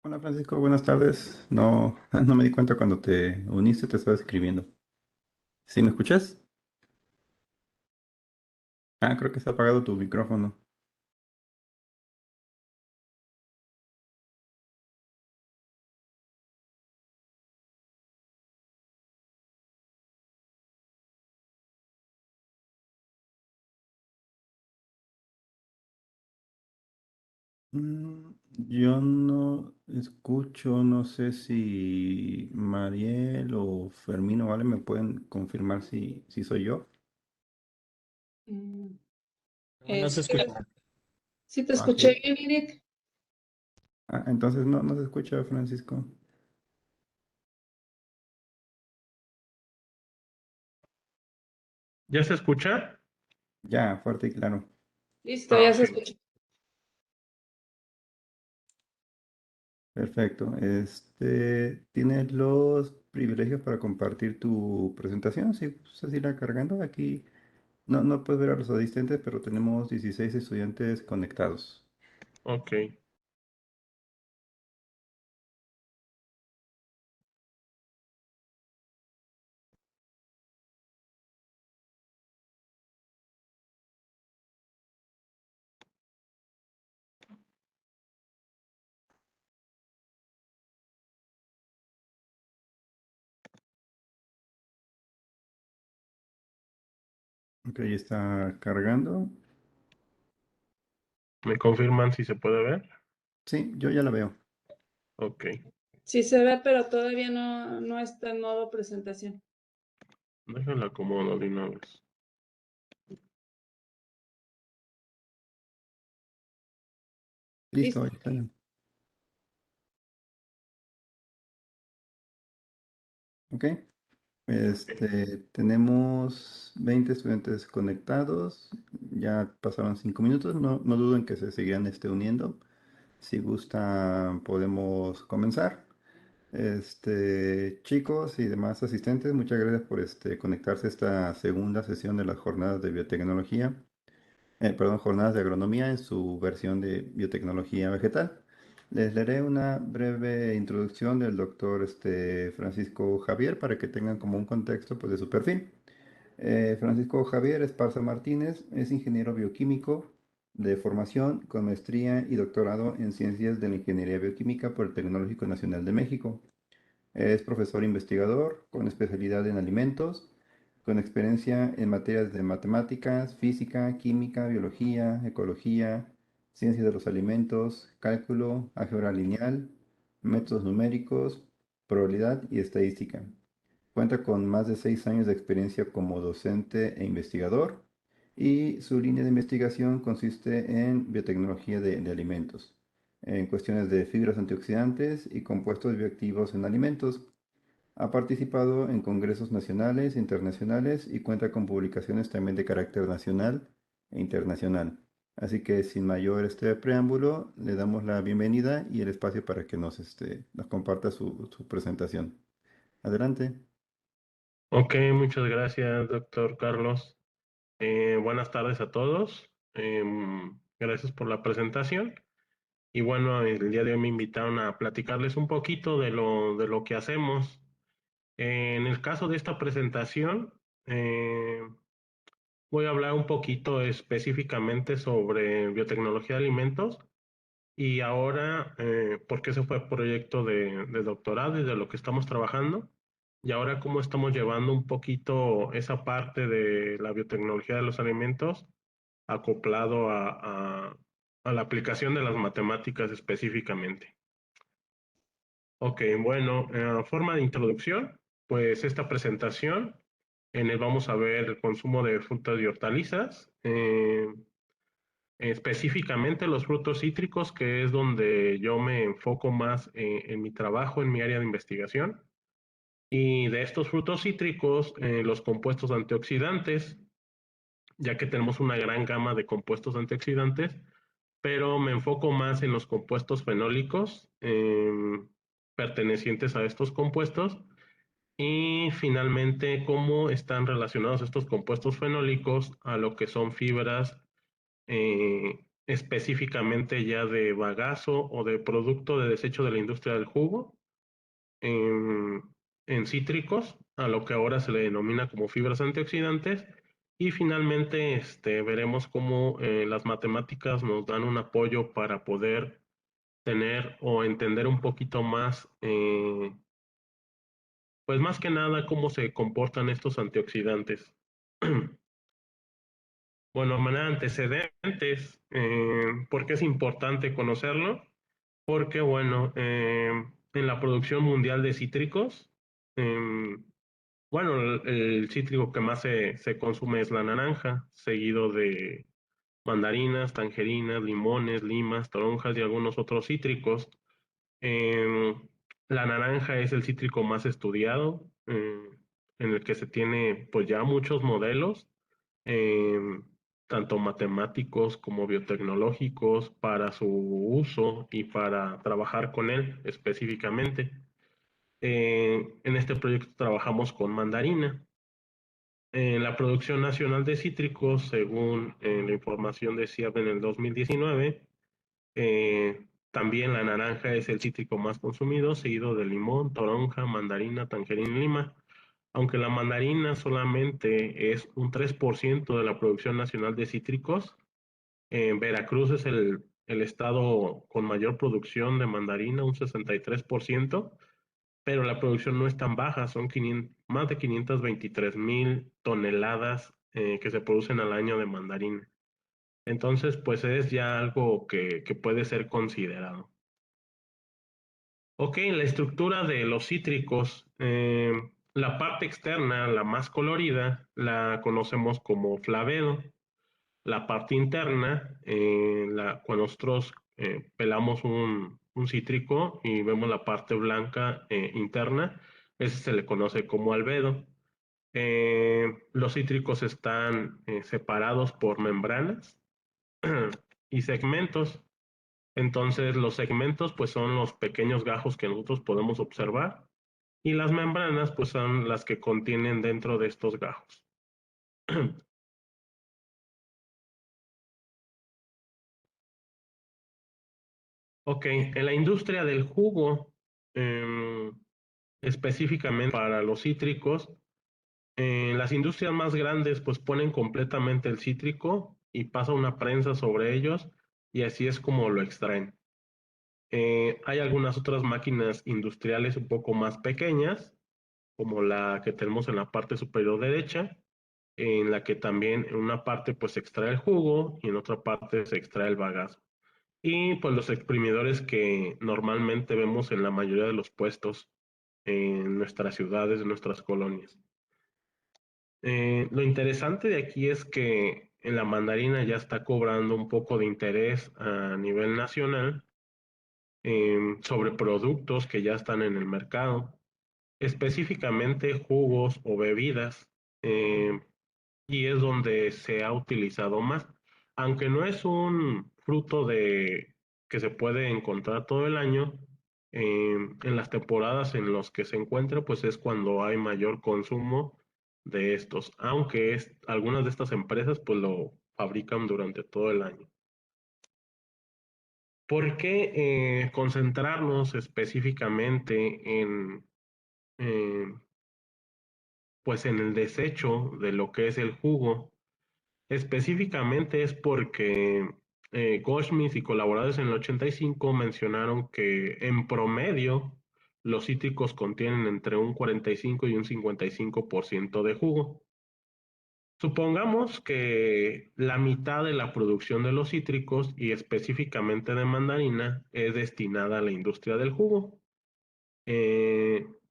Hola Francisco, buenas tardes. No, no me di cuenta cuando te uniste, te estaba escribiendo. ¿Sí me escuchas? Ah, creo que está apagado tu micrófono. Yo no escucho, no sé si Mariel o Fermín o Vale me pueden confirmar si soy yo. Mm, No, no se escucha. sí te Ah, ok. escuché bien, Eric. Ah, entonces no se escucha, Francisco. ¿Ya se escucha? Ya, fuerte y claro. Listo, Ah, ya se ok. escucha. Perfecto. ¿Tienes los privilegios para compartir tu presentación? Sí, pues así la cargando aquí. No puedes ver a los asistentes, pero tenemos 16 estudiantes conectados. Ok. Ok, ya está cargando. ¿Me confirman si se puede ver? Sí, yo ya la veo. Ok. Sí se ve, pero todavía no está en modo presentación. Déjenla acomodo de una vez. Listo, ahí Listo. está. Ok. Tenemos 20 estudiantes conectados. Ya pasaron 5 minutos. No duden que se sigan uniendo. Si gustan, podemos comenzar. Chicos y demás asistentes, muchas gracias por conectarse a esta segunda sesión de las jornadas de biotecnología, perdón, jornadas de agronomía en su versión de biotecnología vegetal. Les leeré una breve introducción del doctor Francisco Javier para que tengan como un contexto pues, de su perfil. Francisco Javier Esparza Martínez es ingeniero bioquímico de formación con maestría y doctorado en ciencias de la ingeniería bioquímica por el Tecnológico Nacional de México. Es profesor investigador con especialidad en alimentos, con experiencia en materias de matemáticas, física, química, biología, ecología, ciencia de los alimentos, cálculo, álgebra lineal, métodos numéricos, probabilidad y estadística. Cuenta con más de 6 años de experiencia como docente e investigador y su línea de investigación consiste en biotecnología de alimentos, en cuestiones de fibras antioxidantes y compuestos bioactivos en alimentos. Ha participado en congresos nacionales e internacionales y cuenta con publicaciones también de carácter nacional e internacional. Así que sin mayor preámbulo, le damos la bienvenida y el espacio para que nos comparta su presentación. Adelante. Ok, muchas gracias, doctor Carlos. Buenas tardes a todos. Gracias por la presentación. Y bueno, el día de hoy me invitaron a platicarles un poquito de lo que hacemos. En el caso de esta presentación, voy a hablar un poquito específicamente sobre biotecnología de alimentos y ahora, porque ese fue proyecto de doctorado y de lo que estamos trabajando, y ahora cómo estamos llevando un poquito esa parte de la biotecnología de los alimentos acoplado a la aplicación de las matemáticas específicamente. Ok, bueno, forma de introducción, pues esta presentación, en el vamos a ver el consumo de frutas y hortalizas, específicamente los frutos cítricos, que es donde yo me enfoco más en mi trabajo, en mi área de investigación. Y de estos frutos cítricos, los compuestos antioxidantes, ya que tenemos una gran gama de compuestos antioxidantes, pero me enfoco más en los compuestos fenólicos pertenecientes a estos compuestos y finalmente cómo están relacionados estos compuestos fenólicos a lo que son fibras específicamente ya de bagazo o de producto de desecho de la industria del jugo en, en cítricos, a lo que ahora se le denomina como fibras antioxidantes. Y finalmente veremos cómo las matemáticas nos dan un apoyo para poder tener o entender un poquito más, pues más que nada, cómo se comportan estos antioxidantes. Bueno, de manera de antecedentes, ¿por qué es importante conocerlo? Porque, bueno, en la producción mundial de cítricos, bueno, el cítrico que más se consume es la naranja, seguido de mandarinas, tangerinas, limones, limas, toronjas y algunos otros cítricos. Eh, la naranja es el cítrico más estudiado, en el que se tiene pues ya muchos modelos, eh, tanto matemáticos como biotecnológicos, para su uso y para trabajar con él específicamente. En este proyecto trabajamos con mandarina. En la producción nacional de cítricos, según la información de CIAP en el 2019, también la naranja es el cítrico más consumido, seguido de limón, toronja, mandarina, tangerina y lima. Aunque la mandarina solamente es un 3% de la producción nacional de cítricos, Veracruz es el estado con mayor producción de mandarina, un 63%, pero la producción no es tan baja, son 500 más de 523,000 toneladas que se producen al año de mandarina. Entonces, pues es ya algo que puede ser considerado. Ok, la estructura de los cítricos, la parte externa, la más colorida, la conocemos como flavedo. La parte interna, cuando nosotros pelamos un cítrico y vemos la parte blanca interna, ese se le conoce como albedo. Los cítricos están separados por membranas y segmentos. Entonces, los segmentos pues son los pequeños gajos que nosotros podemos observar y las membranas pues son las que contienen dentro de estos gajos. Ok, en la industria del jugo, em, específicamente para los cítricos, las industrias más grandes pues ponen completamente el cítrico y pasa una prensa sobre ellos y así es como lo extraen. Hay algunas otras máquinas industriales un poco más pequeñas, como la que tenemos en la parte superior derecha, en la que también en una parte pues se extrae el jugo y en otra parte se extrae el bagazo. Y pues los exprimidores que normalmente vemos en la mayoría de los puestos en nuestras ciudades, en nuestras colonias. Lo interesante de aquí es que en la mandarina ya está cobrando un poco de interés a nivel nacional sobre productos que ya están en el mercado, específicamente jugos o bebidas, eh, y es donde se ha utilizado más. Aunque no es un fruto que se puede encontrar todo el año, en las temporadas en las que se encuentra, pues es cuando hay mayor consumo de estos, aunque algunas de estas empresas pues lo fabrican durante todo el año. ¿Por qué concentrarnos específicamente eh, pues en el desecho de lo que es el jugo? Específicamente es porque Goldsmith y colaboradores en el 85 mencionaron que en promedio los cítricos contienen entre un 45 y un 55% de jugo. Supongamos que la mitad de la producción de los cítricos y específicamente de mandarina es destinada a la industria del jugo.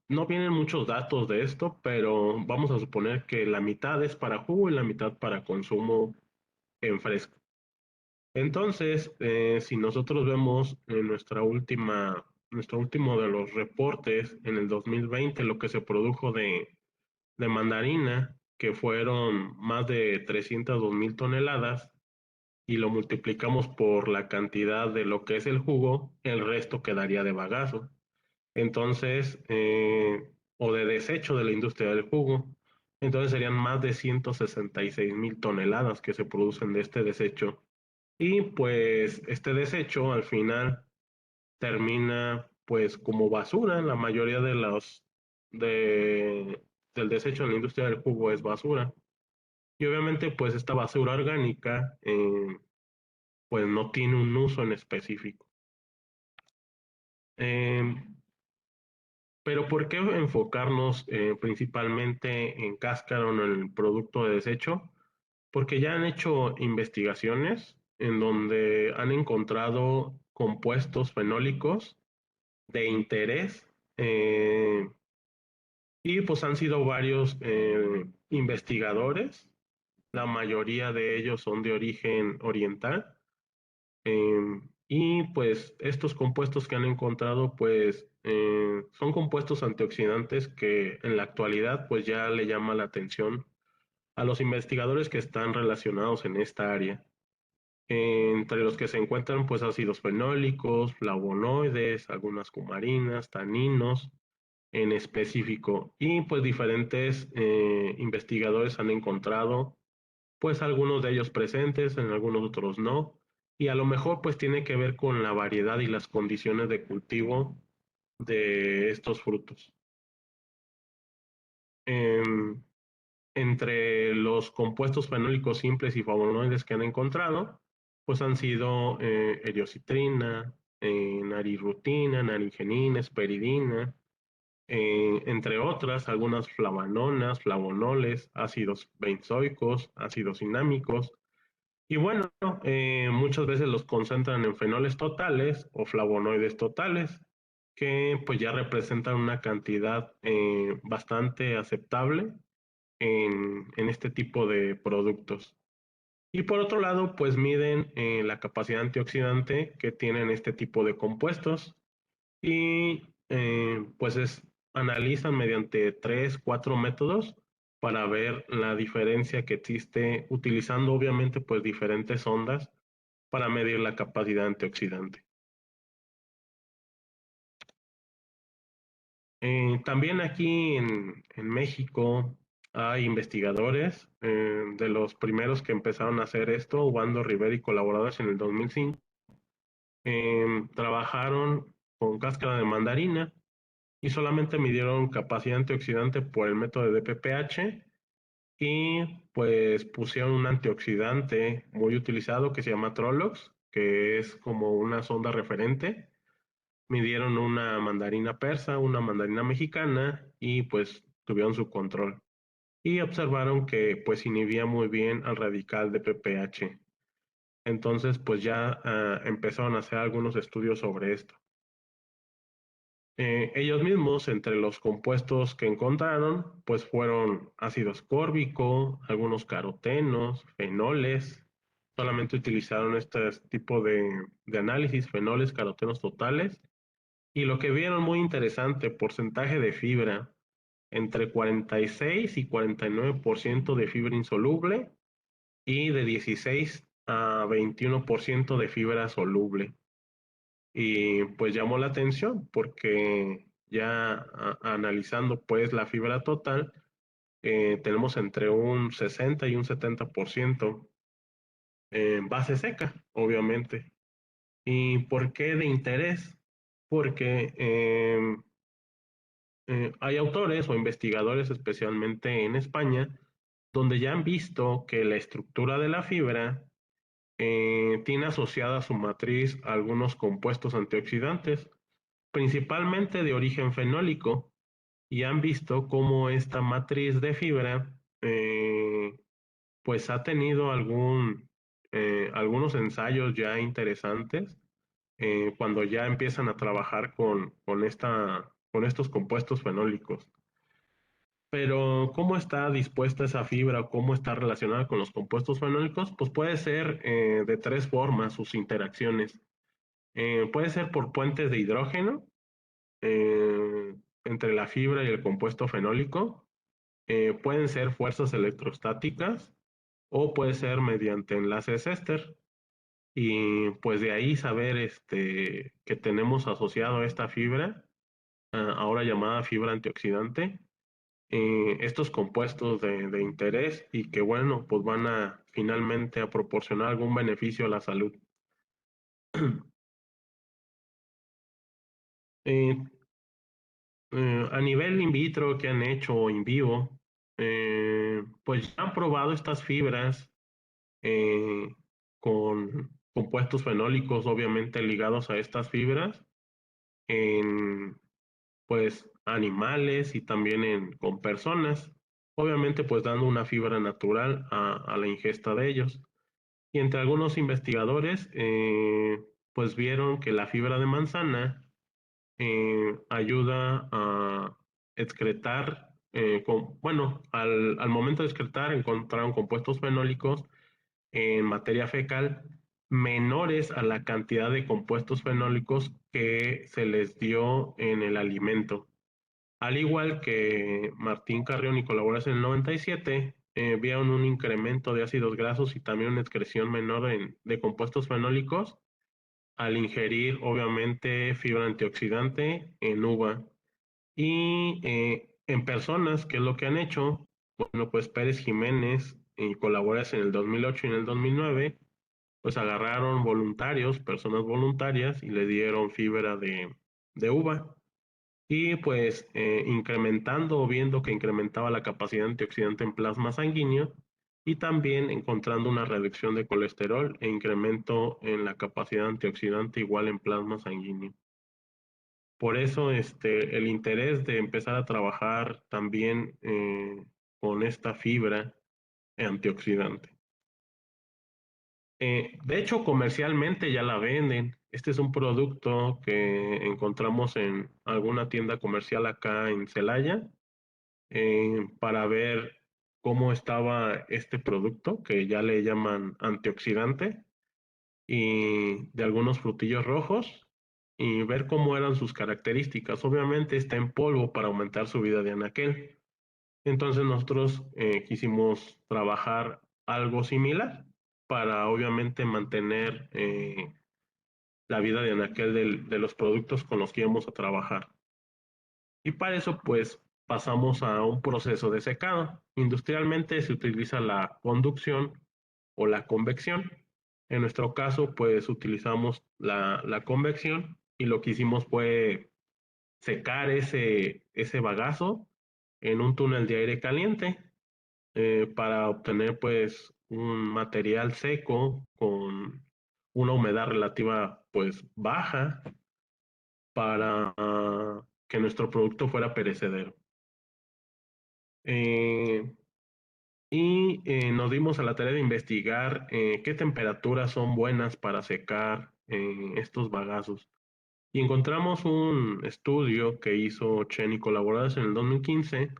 No vienen muchos datos de esto, pero vamos a suponer que la mitad es para jugo y la mitad para consumo en fresco. Entonces, si nosotros vemos en nuestro último de los reportes en el 2020, lo que se produjo de mandarina, que fueron más de 302,000 toneladas, y lo multiplicamos por la cantidad de lo que es el jugo, el resto quedaría de bagazo. Entonces, o de desecho de la industria del jugo. Entonces serían más de 166,000 toneladas que se producen de este desecho. Y pues este desecho al final termina pues como basura. La mayoría del desecho en la industria del jugo es basura. Y obviamente pues esta basura orgánica pues no tiene un uso en específico. Eh, pero ¿por qué enfocarnos principalmente en cáscara o en el producto de desecho? Porque ya han hecho investigaciones en donde han encontrado compuestos fenólicos de interés, y pues han sido varios investigadores, la mayoría de ellos son de origen oriental, y pues estos compuestos que han encontrado pues son compuestos antioxidantes que en la actualidad pues ya le llama la atención a los investigadores que están relacionados en esta área. Entre los que se encuentran pues ácidos fenólicos, flavonoides, algunas cumarinas, taninos en específico. Y pues diferentes investigadores han encontrado pues algunos de ellos presentes, en algunos otros no. Y a lo mejor pues tiene que ver con la variedad y las condiciones de cultivo de estos frutos. Em, Entre los compuestos fenólicos simples y flavonoides que han encontrado, pues han sido eriocitrina, narirrutina, naringenina, esperidina, entre otras, algunas flavanonas, flavonoles, ácidos benzoicos, ácidos inámicos. Y bueno, muchas veces los concentran en fenoles totales o flavonoides totales, que pues ya representan una cantidad bastante aceptable en este tipo de productos. Y por otro lado, pues miden la capacidad antioxidante que tienen este tipo de compuestos y analizan mediante 3, 4 métodos para ver la diferencia que existe utilizando obviamente pues diferentes ondas para medir la capacidad antioxidante. También aquí en México hay investigadores, de los primeros que empezaron a hacer esto, Wando Rivera y colaboradores en el 2005, trabajaron con cáscara de mandarina y solamente midieron capacidad antioxidante por el método de DPPH y pues pusieron un antioxidante muy utilizado que se llama Trolox, que es como una sonda referente. Midieron una mandarina persa, una mandarina mexicana y pues tuvieron su control. Y observaron que pues inhibía muy bien al radical de PPH. Entonces pues ya empezaron a hacer algunos estudios sobre esto. Ellos mismos, entre los compuestos que encontraron, pues fueron ácido ascórbico, algunos carotenos, fenoles. Solamente utilizaron este tipo de análisis, fenoles, carotenos totales. Y lo que vieron muy interesante, porcentaje de fibra, entre 46 y 49% de fibra insoluble y de 16 a 21% de fibra soluble. Y pues llamó la atención porque ya analizando pues la fibra total, tenemos entre un 60 y un 70% en base seca, obviamente. ¿Y por qué de interés? Porque hay autores o investigadores, especialmente en España, donde ya han visto que la estructura de la fibra tiene asociada a su matriz algunos compuestos antioxidantes, principalmente de origen fenólico, y han visto cómo esta matriz de fibra pues ha tenido algunos ensayos ya interesantes cuando ya empiezan a trabajar con esta con estos compuestos fenólicos. Pero ¿cómo está dispuesta esa fibra o cómo está relacionada con los compuestos fenólicos? Pues puede ser de tres formas sus interacciones. Puede ser por puentes de hidrógeno eh, entre la fibra y el compuesto fenólico. Pueden ser fuerzas electrostáticas o puede ser mediante enlaces éster. Y pues de ahí saber que tenemos asociado a esta fibra, ahora llamada fibra antioxidante, estos compuestos de interés y que bueno, pues van a finalmente a proporcionar algún beneficio a la salud. Eh, a nivel in vitro que han hecho o in vivo, pues ya han probado estas fibras con compuestos fenólicos obviamente ligados a estas fibras en pues animales y también con personas, obviamente pues dando una fibra natural a la ingesta de ellos. Y entre algunos investigadores pues vieron que la fibra de manzana ayuda a excretar, bueno, al momento de excretar encontraron compuestos fenólicos en materia fecal menores a la cantidad de compuestos fenólicos que se les dio en el alimento. Al igual que Martín Carrión y colaboradores en el 97, vieron un incremento de ácidos grasos y también una excreción menor de compuestos fenólicos al ingerir, obviamente, fibra antioxidante en uva. Y en personas, ¿qué es lo que han hecho? Bueno, pues Pérez Jiménez y colaboradores en el 2008 y en el 2009, pues agarraron voluntarios, personas voluntarias, y le dieron fibra de uva. Y pues incrementando o viendo que incrementaba la capacidad antioxidante en plasma sanguíneo y también encontrando una reducción de colesterol e incremento en la capacidad antioxidante igual en plasma sanguíneo. Por eso el interés de empezar a trabajar también con esta fibra antioxidante. De hecho, comercialmente ya la venden. Este es un producto que encontramos en alguna tienda comercial acá en Celaya para ver cómo estaba este producto, que ya le llaman antioxidante, y de algunos frutillos rojos, y ver cómo eran sus características. Obviamente está en polvo para aumentar su vida de anaquel. Entonces nosotros quisimos trabajar algo similar para obviamente mantener la vida de anaquel de los productos con los que íbamos a trabajar. Y para eso, pues, pasamos a un proceso de secado. Industrialmente se utiliza la conducción o la convección. En nuestro caso, pues, utilizamos la convección y lo que hicimos fue secar ese bagazo en un túnel de aire caliente para obtener, pues, un material seco con una humedad relativa, pues, baja para que nuestro producto fuera perecedero. Nos dimos a la tarea de investigar qué temperaturas son buenas para secar estos bagazos. Y encontramos un estudio que hizo Chen y colaboradores en el 2015,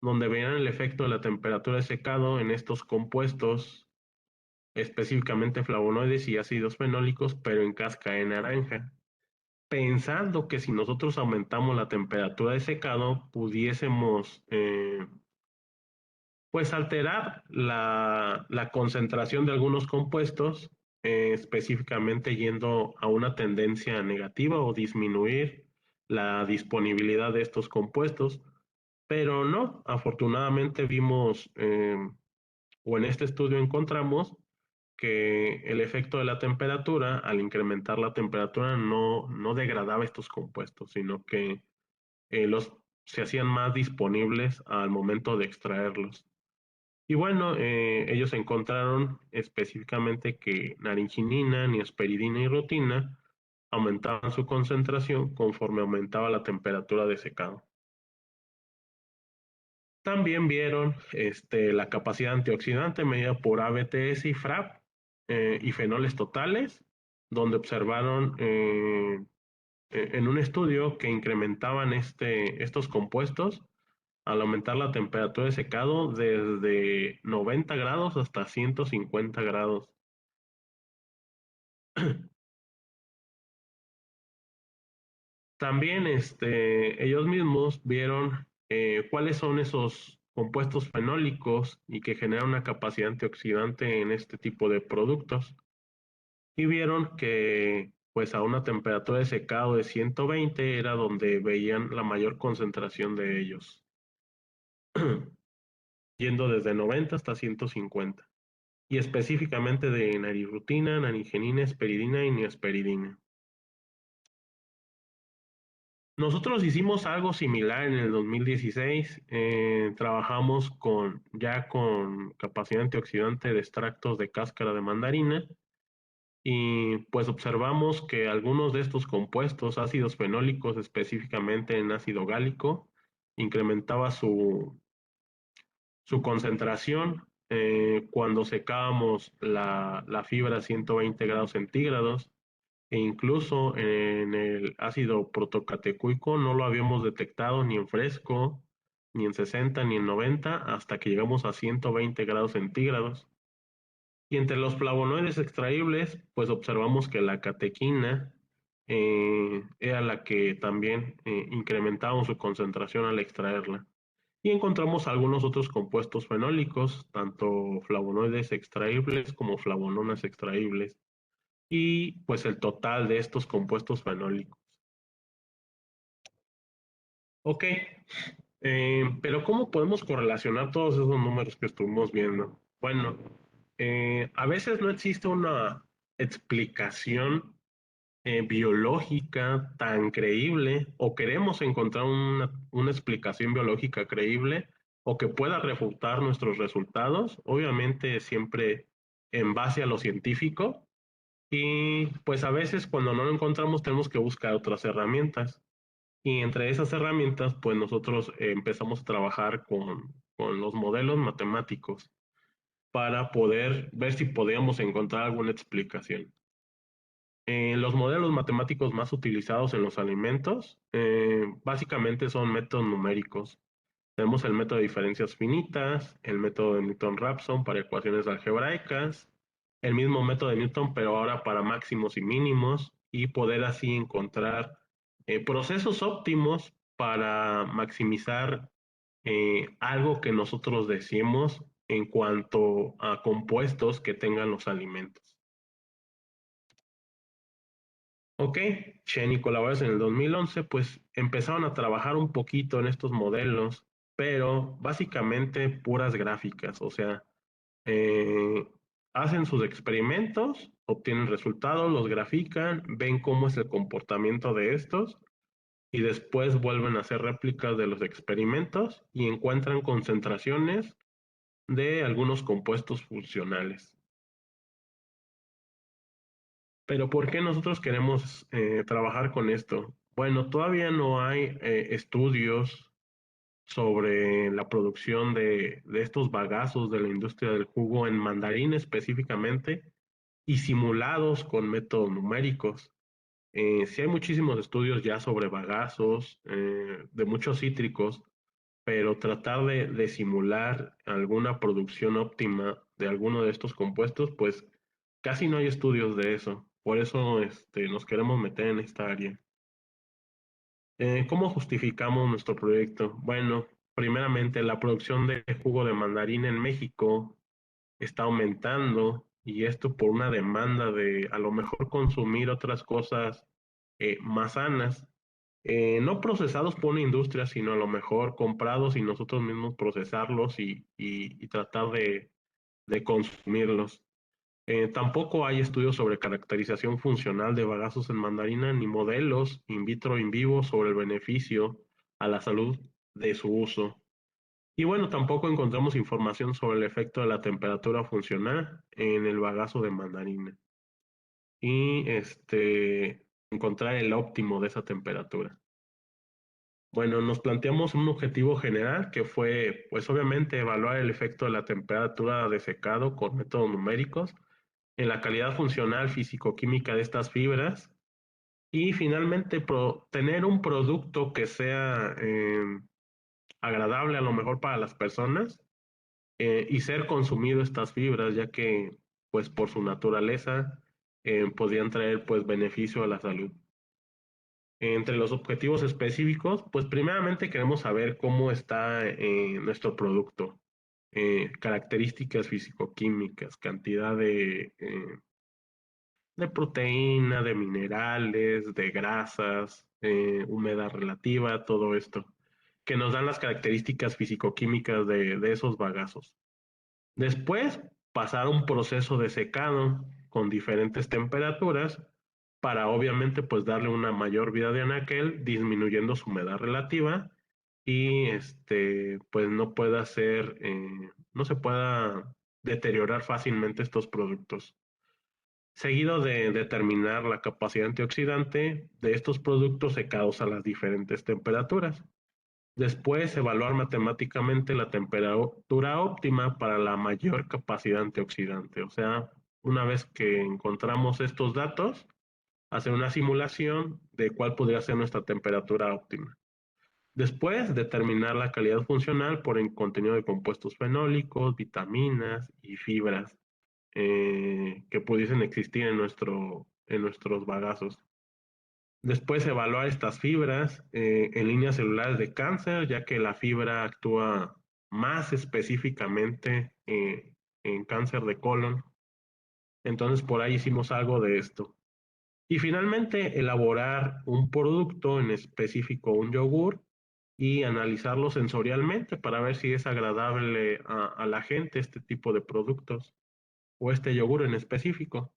donde veían el efecto de la temperatura de secado en estos compuestos, específicamente flavonoides y ácidos fenólicos, pero en cáscara de naranja, pensando que si nosotros aumentamos la temperatura de secado, pudiésemos pues alterar la concentración de algunos compuestos, específicamente yendo a una tendencia negativa o disminuir la disponibilidad de estos compuestos, pero no, afortunadamente vimos, o en este estudio encontramos, que el efecto de la temperatura, al incrementar la temperatura, no degradaba estos compuestos, sino que se hacían más disponibles al momento de extraerlos. Y bueno, ellos encontraron específicamente que naringinina, niasperidina y rutina aumentaban su concentración conforme aumentaba la temperatura de secado. También vieron la capacidad antioxidante medida por ABTS y FRAP y fenoles totales, donde observaron en un estudio que incrementaban estos compuestos al aumentar la temperatura de secado desde 90 grados hasta 150 grados. También ellos mismos vieron cuáles son esos compuestos fenólicos y que generan una capacidad antioxidante en este tipo de productos. Y vieron que pues a una temperatura de secado de 120 era donde veían la mayor concentración de ellos, yendo desde 90 hasta 150, y específicamente de narirutina, nanigenina, esperidina y niasperidina. Nosotros hicimos algo similar en el 2016. Trabajamos ya con capacidad antioxidante de extractos de cáscara de mandarina y pues observamos que algunos de estos compuestos, ácidos fenólicos, específicamente en ácido gálico, incrementaba su concentración cuando secábamos la fibra a 120 grados centígrados, e incluso en el ácido protocatecuico no lo habíamos detectado ni en fresco, ni en 60, ni en 90, hasta que llegamos a 120 grados centígrados. Y entre los flavonoides extraíbles, pues observamos que la catequina era la que también incrementaba su concentración al extraerla. Y encontramos algunos otros compuestos fenólicos, tanto flavonoides extraíbles como flavononas extraíbles, y pues el total de estos compuestos fenólicos. Ok, pero ¿cómo podemos correlacionar todos esos números que estuvimos viendo? Bueno, a veces no existe una explicación biológica tan creíble, o queremos encontrar una explicación biológica creíble o que pueda refutar nuestros resultados, obviamente siempre en base a lo científico. Y pues a veces cuando no lo encontramos tenemos que buscar otras herramientas. Y entre esas herramientas, pues nosotros empezamos a trabajar con los modelos matemáticos para poder ver si podíamos encontrar alguna explicación. Los modelos matemáticos más utilizados en los alimentos básicamente son métodos numéricos. Tenemos el método de diferencias finitas, el método de Newton-Raphson para ecuaciones algebraicas, el mismo método de Newton, pero ahora para máximos y mínimos, y poder así encontrar procesos óptimos para maximizar algo que nosotros decimos en cuanto a compuestos que tengan los alimentos. Ok, Chen y colaboradores en el 2011 pues empezaron a trabajar un poquito en estos modelos, pero básicamente puras gráficas, o sea, eh, hacen sus experimentos, obtienen resultados, los grafican, ven cómo es el comportamiento de estos y después vuelven a hacer réplicas de los experimentos y encuentran concentraciones de algunos compuestos funcionales. Pero ¿por qué nosotros queremos trabajar con esto? Bueno, todavía no hay estudios sobre la producción de estos bagazos de la industria del jugo en mandarín específicamente y simulados con métodos numéricos. Sí hay muchísimos estudios ya sobre bagazos de muchos cítricos, pero tratar de simular alguna producción óptima de alguno de estos compuestos, pues casi no hay estudios de eso. Por eso nos queremos meter en esta área. ¿Cómo justificamos nuestro proyecto? Bueno, primeramente la producción de jugo de mandarín en México está aumentando, y esto por una demanda de a lo mejor consumir otras cosas más sanas, no procesados por una industria, sino a lo mejor comprados y nosotros mismos procesarlos y tratar de consumirlos. Tampoco hay estudios sobre caracterización funcional de bagazos en mandarina ni modelos in vitro o in vivo sobre el beneficio a la salud de su uso. Y bueno, tampoco encontramos información sobre el efecto de la temperatura funcional en el bagazo de mandarina y encontrar el óptimo de esa temperatura. Bueno, nos planteamos un objetivo general que fue, pues obviamente, evaluar el efecto de la temperatura de secado con métodos numéricos en la calidad funcional físico-química de estas fibras Y finalmente, tener un producto que sea agradable a lo mejor para las personas y ser consumido estas fibras, ya que pues por su naturaleza podrían traer pues beneficio a la salud. Entre los objetivos específicos, pues primeramente queremos saber cómo está nuestro producto, características físico-químicas, cantidad de proteína, de minerales, de grasas, humedad relativa, todo esto, que nos dan las características físico-químicas de esos bagazos. Después, pasar un proceso de secado con diferentes temperaturas para obviamente pues darle una mayor vida de anaquel, disminuyendo su humedad relativa y pues no se pueda deteriorar fácilmente estos productos. Seguido de determinar la capacidad antioxidante de estos productos secados a las diferentes temperaturas. Después, evaluar matemáticamente la temperatura óptima para la mayor capacidad antioxidante. O sea, una vez que encontramos estos datos, hacer una simulación de cuál podría ser nuestra temperatura óptima. Después, determinar la calidad funcional por el contenido de compuestos fenólicos, vitaminas y fibras que pudiesen existir en nuestros bagazos. Después evaluar estas fibras en líneas celulares de cáncer, ya que la fibra actúa más específicamente en cáncer de colon. Entonces por ahí hicimos algo de esto. Y finalmente elaborar un producto, en específico un yogur, y analizarlo sensorialmente para ver si es agradable a la gente este tipo de productos o este yogur en específico.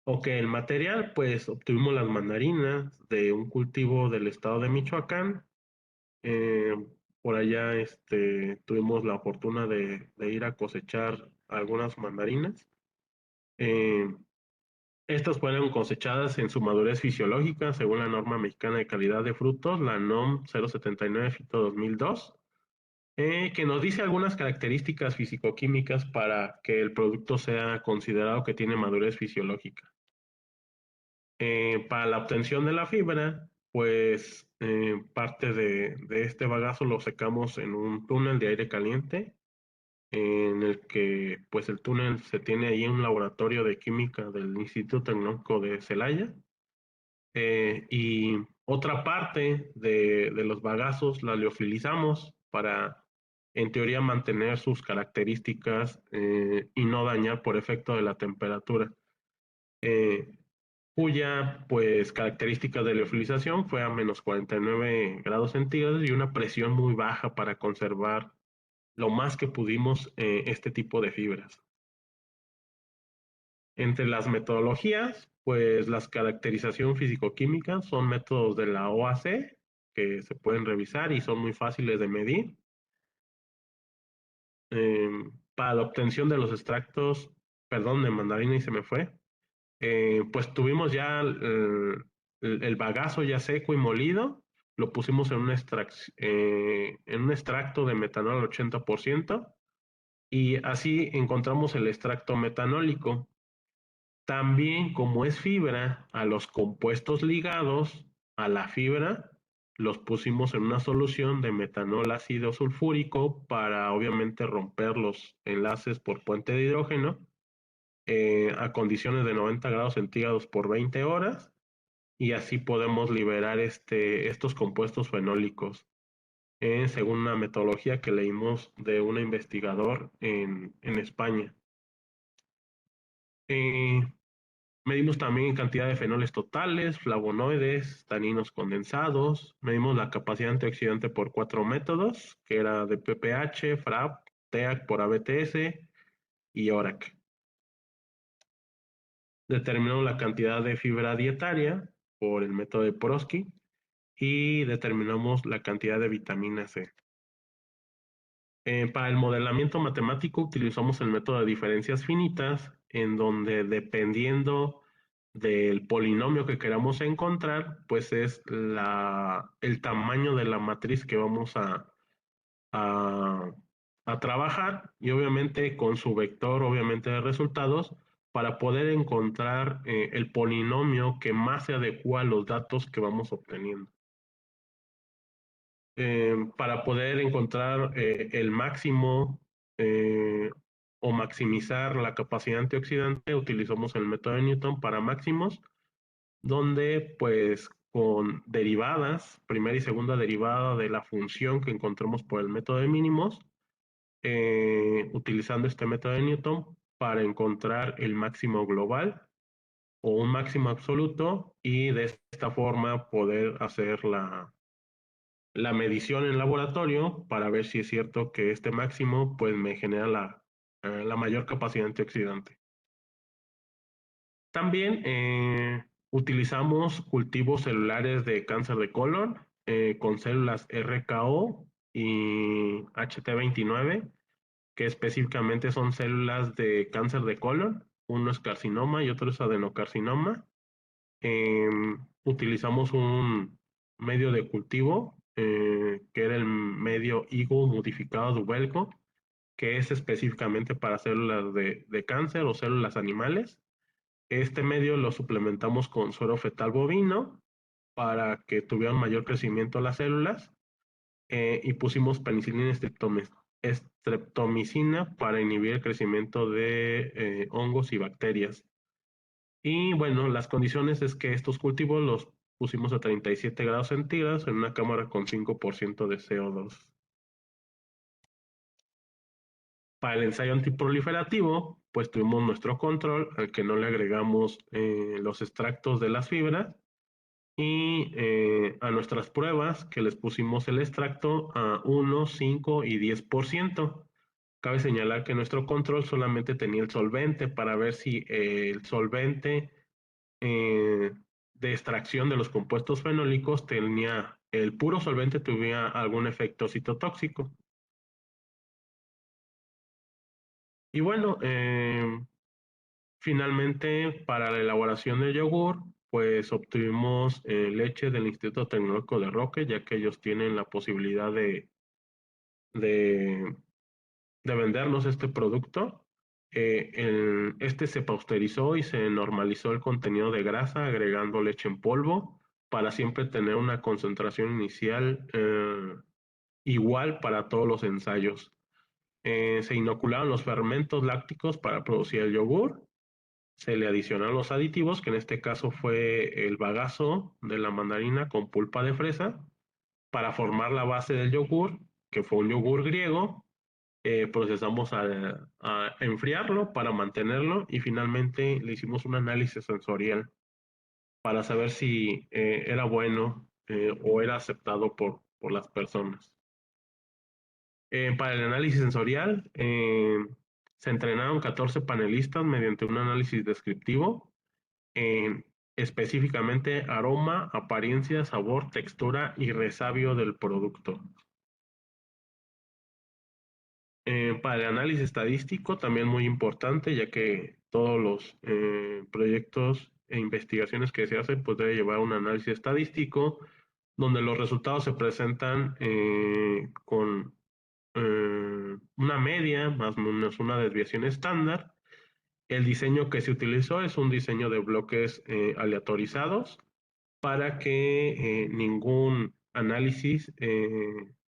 Ok, el material, pues obtuvimos las mandarinas de un cultivo del estado de Michoacán. Eh, por allá tuvimos la fortuna de ir a cosechar algunas mandarinas. Eh, Estas fueron cosechadas en su madurez fisiológica según la norma mexicana de calidad de frutos, la NOM 079 Fito 2002, que nos dice algunas características fisicoquímicas para que el producto sea considerado que tiene madurez fisiológica. Para la obtención de la fibra, pues parte de este bagazo lo secamos en un túnel de aire caliente, en el que pues el túnel se tiene ahí en un laboratorio de química del Instituto Tecnológico de Celaya. Y otra parte de los bagazos la liofilizamos para, en teoría, mantener sus características y no dañar por efecto de la temperatura. Eh, Cuya pues característica de liofilización fue a menos 49 grados centígrados y una presión muy baja para conservar lo más que pudimos este tipo de fibras. Entre las metodologías, pues las caracterización físico-química son métodos de la OAC que se pueden revisar y son muy fáciles de medir. Para la obtención de los extractos, perdón, de mandarina y se me fue, pues tuvimos ya el bagazo ya seco y molido, lo pusimos en un extracto de metanol al 80% y así encontramos el extracto metanólico. También, como es fibra, a los compuestos ligados a la fibra los pusimos en una solución de metanol ácido sulfúrico para obviamente romper los enlaces por puente de hidrógeno a condiciones de 90 grados centígrados por 20 horas y así podemos liberar estos compuestos fenólicos según una metodología que leímos de un investigador en España. Eh, Medimos también cantidad de fenoles totales, flavonoides, taninos condensados. Medimos la capacidad antioxidante por 4 métodos, que era de PPH, FRAP, TEAC por ABTS y ORAC. Determinamos la cantidad de fibra dietaria por el método de Porosky y determinamos la cantidad de vitamina C. Para el modelamiento matemático utilizamos el método de diferencias finitas, en donde dependiendo del polinomio que queramos encontrar, pues es el tamaño de la matriz que vamos a trabajar y obviamente con su vector obviamente de resultados para poder encontrar el polinomio que más se adecua a los datos que vamos obteniendo. Para poder encontrar el máximo o maximizar la capacidad antioxidante, utilizamos el método de Newton para máximos, donde pues con derivadas, primera y segunda derivada de la función que encontremos por el método de mínimos, utilizando este método de Newton para encontrar el máximo global o un máximo absoluto y de esta forma poder hacer la medición en laboratorio para ver si es cierto que este máximo pues me genera la mayor capacidad antioxidante. También utilizamos cultivos celulares de cáncer de colon con células RKO y HT29, que específicamente son células de cáncer de colon. Uno es carcinoma y otro es adenocarcinoma. Utilizamos un medio de cultivo que era el medio Eagle modificado Dubelco, que es específicamente para células de cáncer o células animales. Este medio lo suplementamos con suero fetal bovino para que tuvieran mayor crecimiento las células y pusimos penicilina streptomicina para inhibir el crecimiento de hongos y bacterias. Y bueno, las condiciones es que estos cultivos los pusimos a 37 grados centígrados en una cámara con 5% de CO2. Para el ensayo antiproliferativo, pues tuvimos nuestro control al que no le agregamos los extractos de las fibras y a nuestras pruebas que les pusimos el extracto a 1, 5 y 10%. Cabe señalar que nuestro control solamente tenía el solvente para ver si el solvente de extracción de los compuestos fenólicos tenía, el puro solvente tuviera algún efecto citotóxico. Y bueno, finalmente para la elaboración del yogur, pues obtuvimos leche del Instituto Tecnológico de Roque, ya que ellos tienen la posibilidad de, de vendernos este producto. Este se pasteurizó y se normalizó el contenido de grasa agregando leche en polvo para siempre tener una concentración inicial igual para todos los ensayos. Se inocularon los fermentos lácticos para producir el yogur. Se le adicionaron los aditivos, que en este caso fue el bagazo de la mandarina con pulpa de fresa, para formar la base del yogur, que fue un yogur griego. Procesamos a enfriarlo para mantenerlo y finalmente le hicimos un análisis sensorial para saber si era bueno o era aceptado por las personas. Para el análisis sensorial, se entrenaron 14 panelistas mediante un análisis descriptivo, específicamente aroma, apariencia, sabor, textura y resabio del producto. Para el análisis estadístico, también muy importante, ya que todos los proyectos e investigaciones que se hacen, pues debe llevar un análisis estadístico, donde los resultados se presentan con una media, más o menos una desviación estándar. El diseño que se utilizó es un diseño de bloques aleatorizados para que ningún análisis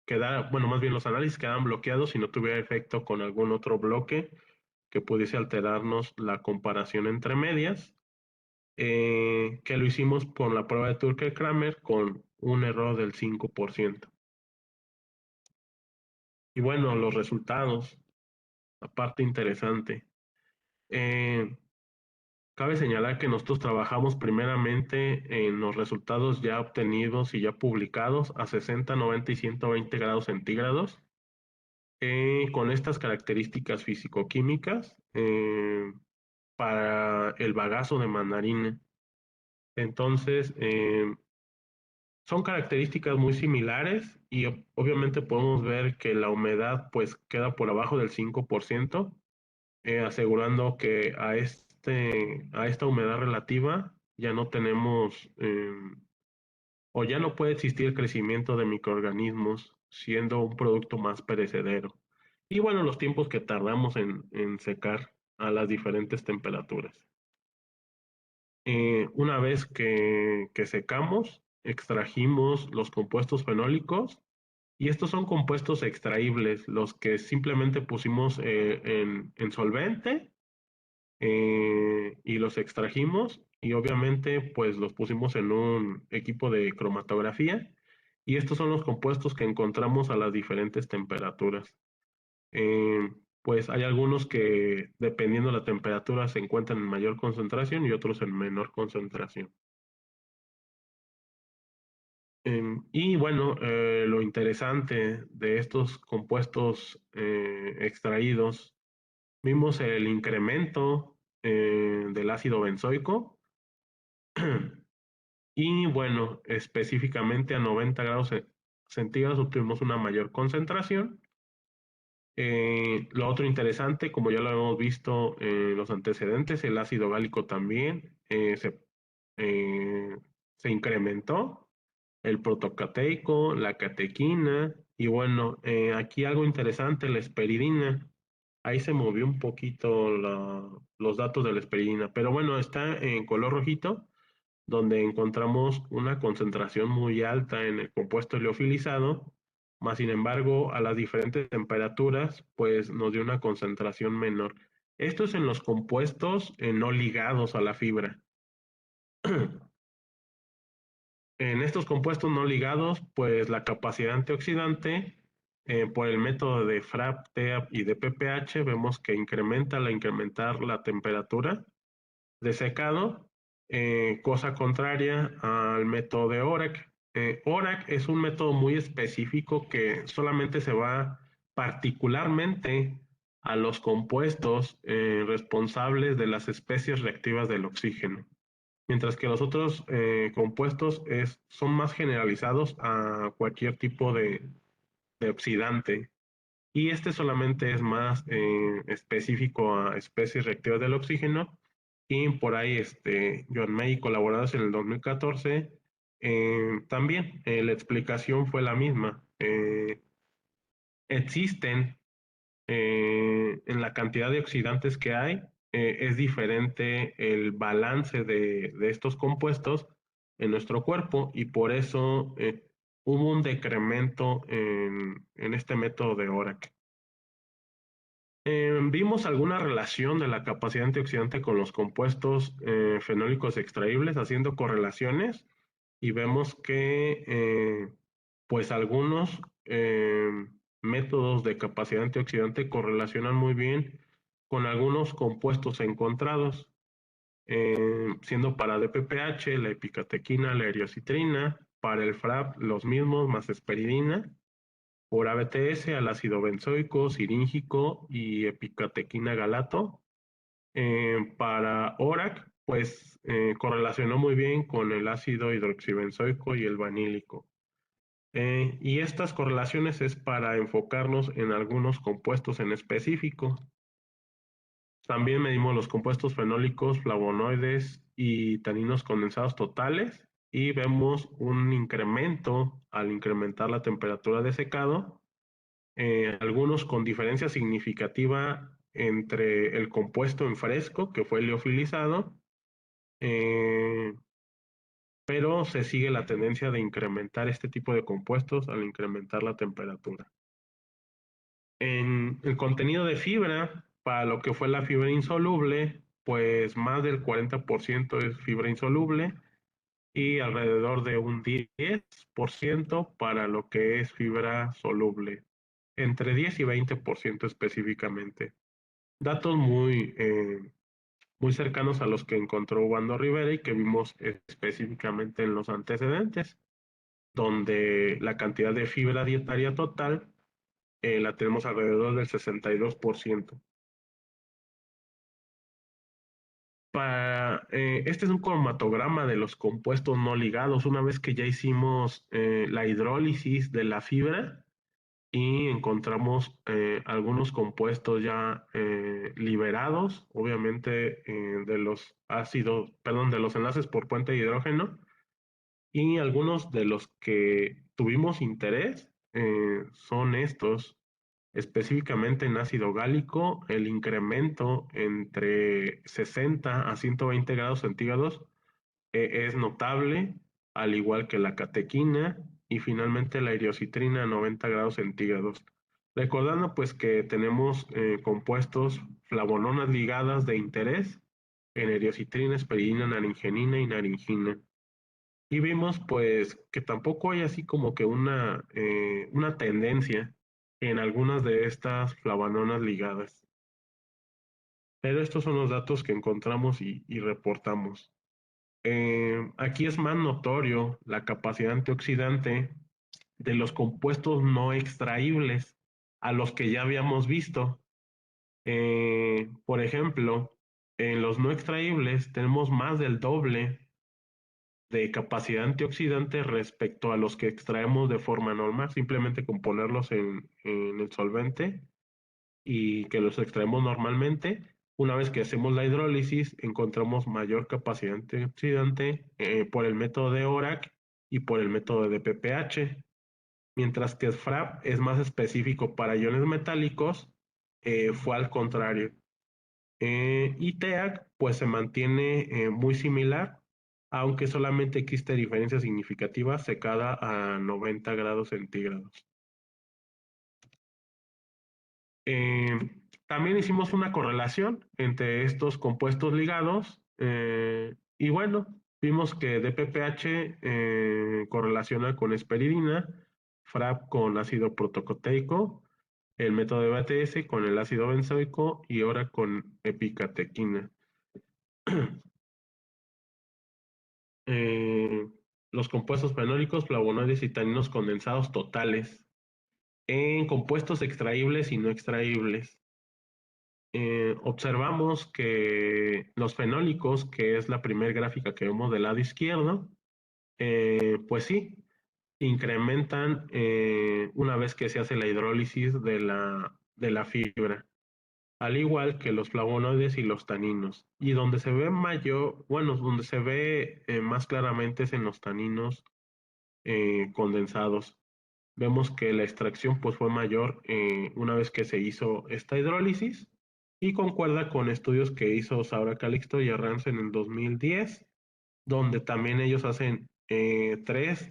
quedara, bueno, más bien los análisis quedaran bloqueados y no tuviera efecto con algún otro bloque que pudiese alterarnos la comparación entre medias, que lo hicimos por la prueba de Tucker-Kramer con un error del 5%. Y bueno, los resultados, la parte interesante. Cabe señalar que nosotros trabajamos primeramente en los resultados ya obtenidos y ya publicados a 60, 90 y 120 grados centígrados, con estas características físico-químicas para el bagazo de mandarina. Entonces, son características muy similares y obviamente podemos ver que la humedad pues queda por abajo del 5%, asegurando que a esta humedad relativa ya no tenemos o ya no puede existir el crecimiento de microorganismos, siendo un producto más perecedero. Y bueno, los tiempos que tardamos en secar a las diferentes temperaturas. Una vez que secamos, extrajimos los compuestos fenólicos y estos son compuestos extraíbles, los que simplemente pusimos en solvente y los extrajimos y obviamente pues los pusimos en un equipo de cromatografía y estos son los compuestos que encontramos a las diferentes temperaturas. Pues hay algunos que dependiendo de la temperatura se encuentran en mayor concentración y otros en menor concentración. Y bueno, lo interesante de estos compuestos extraídos, vimos el incremento del ácido benzoico y bueno, específicamente a 90 grados centígrados obtuvimos una mayor concentración. Lo otro interesante, como ya lo hemos visto en los antecedentes, el ácido gálico también se incrementó, el protocateico, la catequina, y bueno, aquí algo interesante, la esperidina. Ahí se movió un poquito los datos de la esperidina, pero bueno, está en color rojito, donde encontramos una concentración muy alta en el compuesto liofilizado, más sin embargo, a las diferentes temperaturas, pues nos dio una concentración menor. Esto es en los compuestos no ligados a la fibra. En estos compuestos no ligados, pues la capacidad antioxidante por el método de FRAP, TEAP y de PPH vemos que incrementa al incrementar la temperatura de secado, cosa contraria al método de ORAC. ORAC es un método muy específico que solamente se va particularmente a los compuestos responsables de las especies reactivas del oxígeno, mientras que los otros compuestos son más generalizados a cualquier tipo de oxidante. Y este solamente es más específico a especies reactivas del oxígeno. Y por ahí, John May y colaboradores en el 2014, también la explicación fue la misma. Existen en la cantidad de oxidantes que hay, es diferente el balance de estos compuestos en nuestro cuerpo y por eso hubo un decremento en este método de ORAC. Vimos alguna relación de la capacidad antioxidante con los compuestos fenólicos extraíbles, haciendo correlaciones y vemos que pues algunos métodos de capacidad antioxidante correlacionan muy bien con algunos compuestos encontrados, siendo para DPPH la epicatequina, la eriocitrina, para el FRAP los mismos más esperidina, por ABTS al ácido benzoico, siríngico y epicatequina galato. Para ORAC, pues correlacionó muy bien con el ácido hidroxibenzoico y el vanílico. Y estas correlaciones es para enfocarnos en algunos compuestos en específico. También medimos los compuestos fenólicos, flavonoides y taninos condensados totales y vemos un incremento al incrementar la temperatura de secado, algunos con diferencia significativa entre el compuesto en fresco, que fue liofilizado, pero se sigue la tendencia de incrementar este tipo de compuestos al incrementar la temperatura. En el contenido de fibra, para lo que fue la fibra insoluble, pues más del 40% es fibra insoluble y alrededor de un 10% para lo que es fibra soluble, entre 10 y 20% específicamente. Datos muy cercanos a los que encontró Wando Rivera y que vimos específicamente en los antecedentes, donde la cantidad de fibra dietaria total la tenemos alrededor del 62%. Este es un cromatograma de los compuestos no ligados. Una vez que ya hicimos la hidrólisis de la fibra y encontramos algunos compuestos ya liberados, obviamente de los ácidos, perdón, de los enlaces por puente de hidrógeno, y algunos de los que tuvimos interés son estos. Específicamente en ácido gálico, el incremento entre 60 a 120 grados centígrados es notable, al igual que la catequina y finalmente la eriocitrina a 90 grados centígrados. Recordando pues que tenemos compuestos flavononas ligadas de interés en eriocitrina, esperidina, naringenina y naringina. Y vimos pues que tampoco hay así como que una tendencia en algunas de estas flavononas ligadas. Pero estos son los datos que encontramos y reportamos. Aquí es más notorio la capacidad antioxidante de los compuestos no extraíbles a los que ya habíamos visto. Por ejemplo, en los no extraíbles tenemos más del doble de capacidad antioxidante respecto a los que extraemos de forma normal, simplemente con ponerlos en el solvente y que los extraemos normalmente. Una vez que hacemos la hidrólisis, encontramos mayor capacidad antioxidante por el método de ORAC y por el método de PPH, mientras que FRAP es más específico para iones metálicos, fue al contrario. Y TEAC pues se mantiene muy similar, aunque solamente existe diferencia significativa secada a 90 grados centígrados. También hicimos una correlación entre estos compuestos ligados y bueno, vimos que DPPH correlaciona con esperidina, FRAP con ácido protocoteico, el método de BTS con el ácido benzoico y ahora con epicatequina. Eh, los compuestos fenólicos, flavonoides y taninos condensados totales en compuestos extraíbles y no extraíbles. Observamos que los fenólicos, que es la primera gráfica que vemos del lado izquierdo, pues sí, incrementan una vez que se hace la hidrólisis de la fibra, al igual que los flavonoides y los taninos. Y donde se ve mayor, bueno, donde se ve más claramente es en los taninos condensados. Vemos que la extracción pues fue mayor una vez que se hizo esta hidrólisis y concuerda con estudios que hizo Saura Calixto y Arranz en el 2010, donde también ellos hacen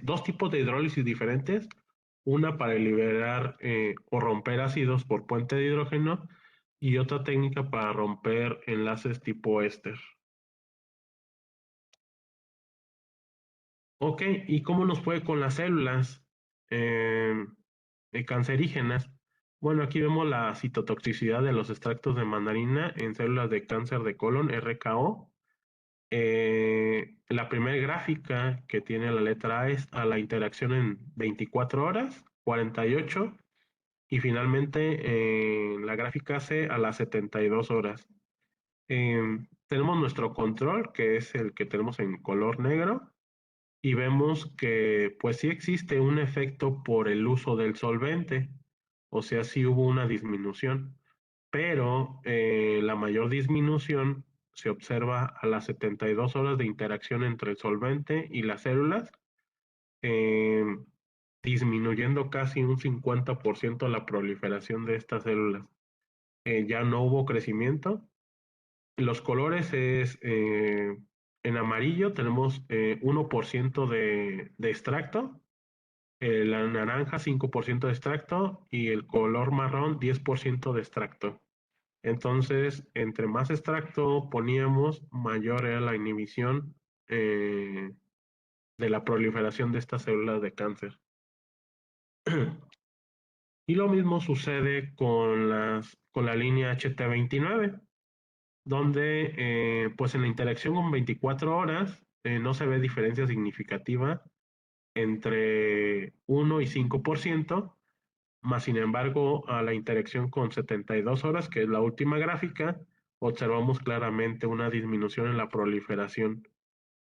dos tipos de hidrólisis diferentes, una para liberar o romper ácidos por puente de hidrógeno y otra técnica para romper enlaces tipo éster. Ok, ¿y cómo nos fue con las células cancerígenas? Bueno, aquí vemos la citotoxicidad de los extractos de mandarina en células de cáncer de colon, RKO. La primera gráfica que tiene la letra A es a la interacción en 24 horas, 48, y finalmente la gráfica C a las 72 horas. Tenemos nuestro control, que es el que tenemos en color negro, y vemos que pues sí existe un efecto por el uso del solvente, o sea, sí hubo una disminución, pero la mayor disminución se observa a las 72 horas de interacción entre el solvente y las células, eh, disminuyendo casi un 50% la proliferación de estas células. Ya no hubo crecimiento. Los colores es, en amarillo tenemos 1% de extracto, la naranja 5% de extracto y el color marrón 10% de extracto. Entonces, entre más extracto poníamos, mayor era la inhibición de la proliferación de estas células de cáncer. Y lo mismo sucede con la línea HT29, donde pues en la interacción con 24 horas no se ve diferencia significativa entre 1 y 5%, más sin embargo a la interacción con 72 horas, que es la última gráfica, observamos claramente una disminución en la proliferación,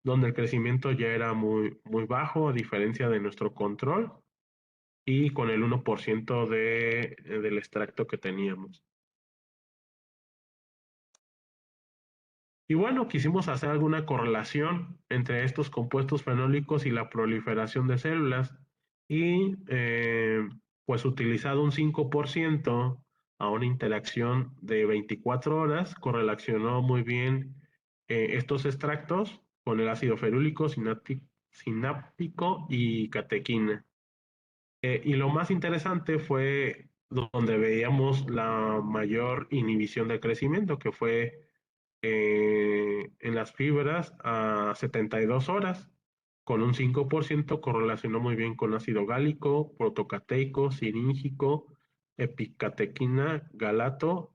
donde el crecimiento ya era muy, muy bajo a diferencia de nuestro control y con el 1% del extracto que teníamos. Y bueno, quisimos hacer alguna correlación entre estos compuestos fenólicos y la proliferación de células. Y pues utilizado un 5% a una interacción de 24 horas, correlacionó muy bien estos extractos con el ácido ferúlico, sináptico y catequina. Y lo más interesante fue donde veíamos la mayor inhibición del crecimiento, que fue en las fibras a 72 horas, con un 5% correlacionó muy bien con ácido gálico, protocateico, siríngico, epicatequina, galato,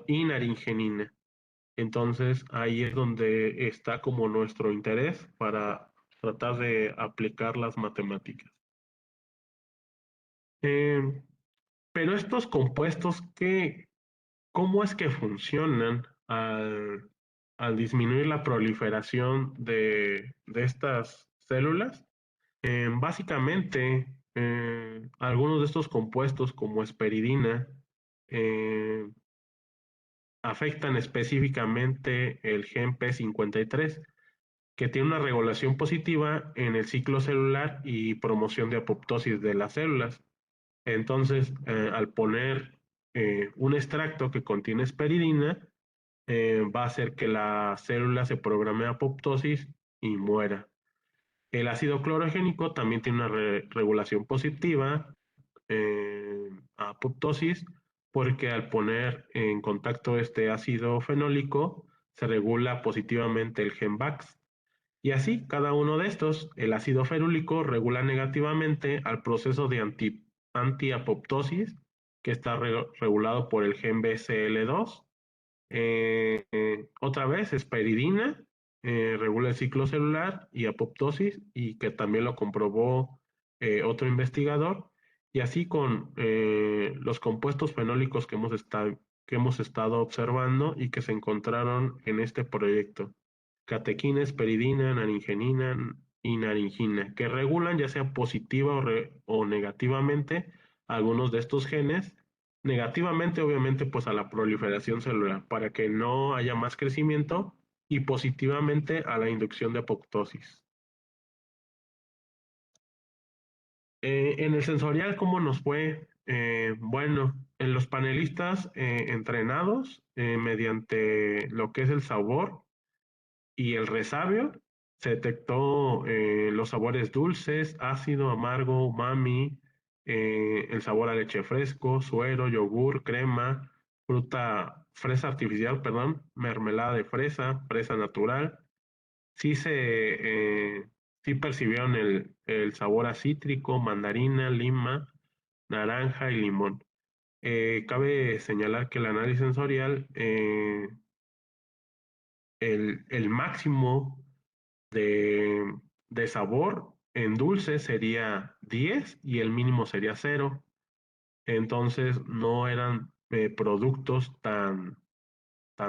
y naringenina. Entonces ahí es donde está como nuestro interés para tratar de aplicar las matemáticas. Pero estos compuestos, ¿cómo es que funcionan al disminuir la proliferación de estas células? Básicamente, algunos de estos compuestos, como esperidina, eh, afectan específicamente el gen P53, que tiene una regulación positiva en el ciclo celular y promoción de apoptosis de las células. Entonces, al poner un extracto que contiene esperidina, va a hacer que la célula se programe a apoptosis y muera. El ácido clorogénico también tiene una regulación positiva a apoptosis, porque al poner en contacto este ácido fenólico se regula positivamente el gen Bax. Y así, cada uno de estos, el ácido ferúlico regula negativamente al proceso de antiapoptosis, que está regulado por el gen BCL2. Otra vez, esperidina regula el ciclo celular y apoptosis, y que también lo comprobó otro investigador. Y así con los compuestos fenólicos que hemos estado observando y que se encontraron en este proyecto: catequina, esperidina, naringenina y naringina, que regulan ya sea positiva o negativamente algunos de estos genes. Negativamente, obviamente, pues a la proliferación celular, para que no haya más crecimiento, y positivamente a la inducción de apoptosis. En el sensorial, ¿cómo nos fue? Bueno, en los panelistas entrenados mediante lo que es el sabor y el resabio, se detectó los sabores dulces, ácido, amargo, umami, el sabor a leche fresco, suero, yogur, crema, fresa artificial, perdón, mermelada de fresa, fresa natural. Sí sí percibieron el sabor a cítrico, mandarina, lima, naranja y limón. Cabe señalar que el análisis sensorial, el máximo de sabor en dulce sería 10 y el mínimo sería 0. Entonces no eran productos tan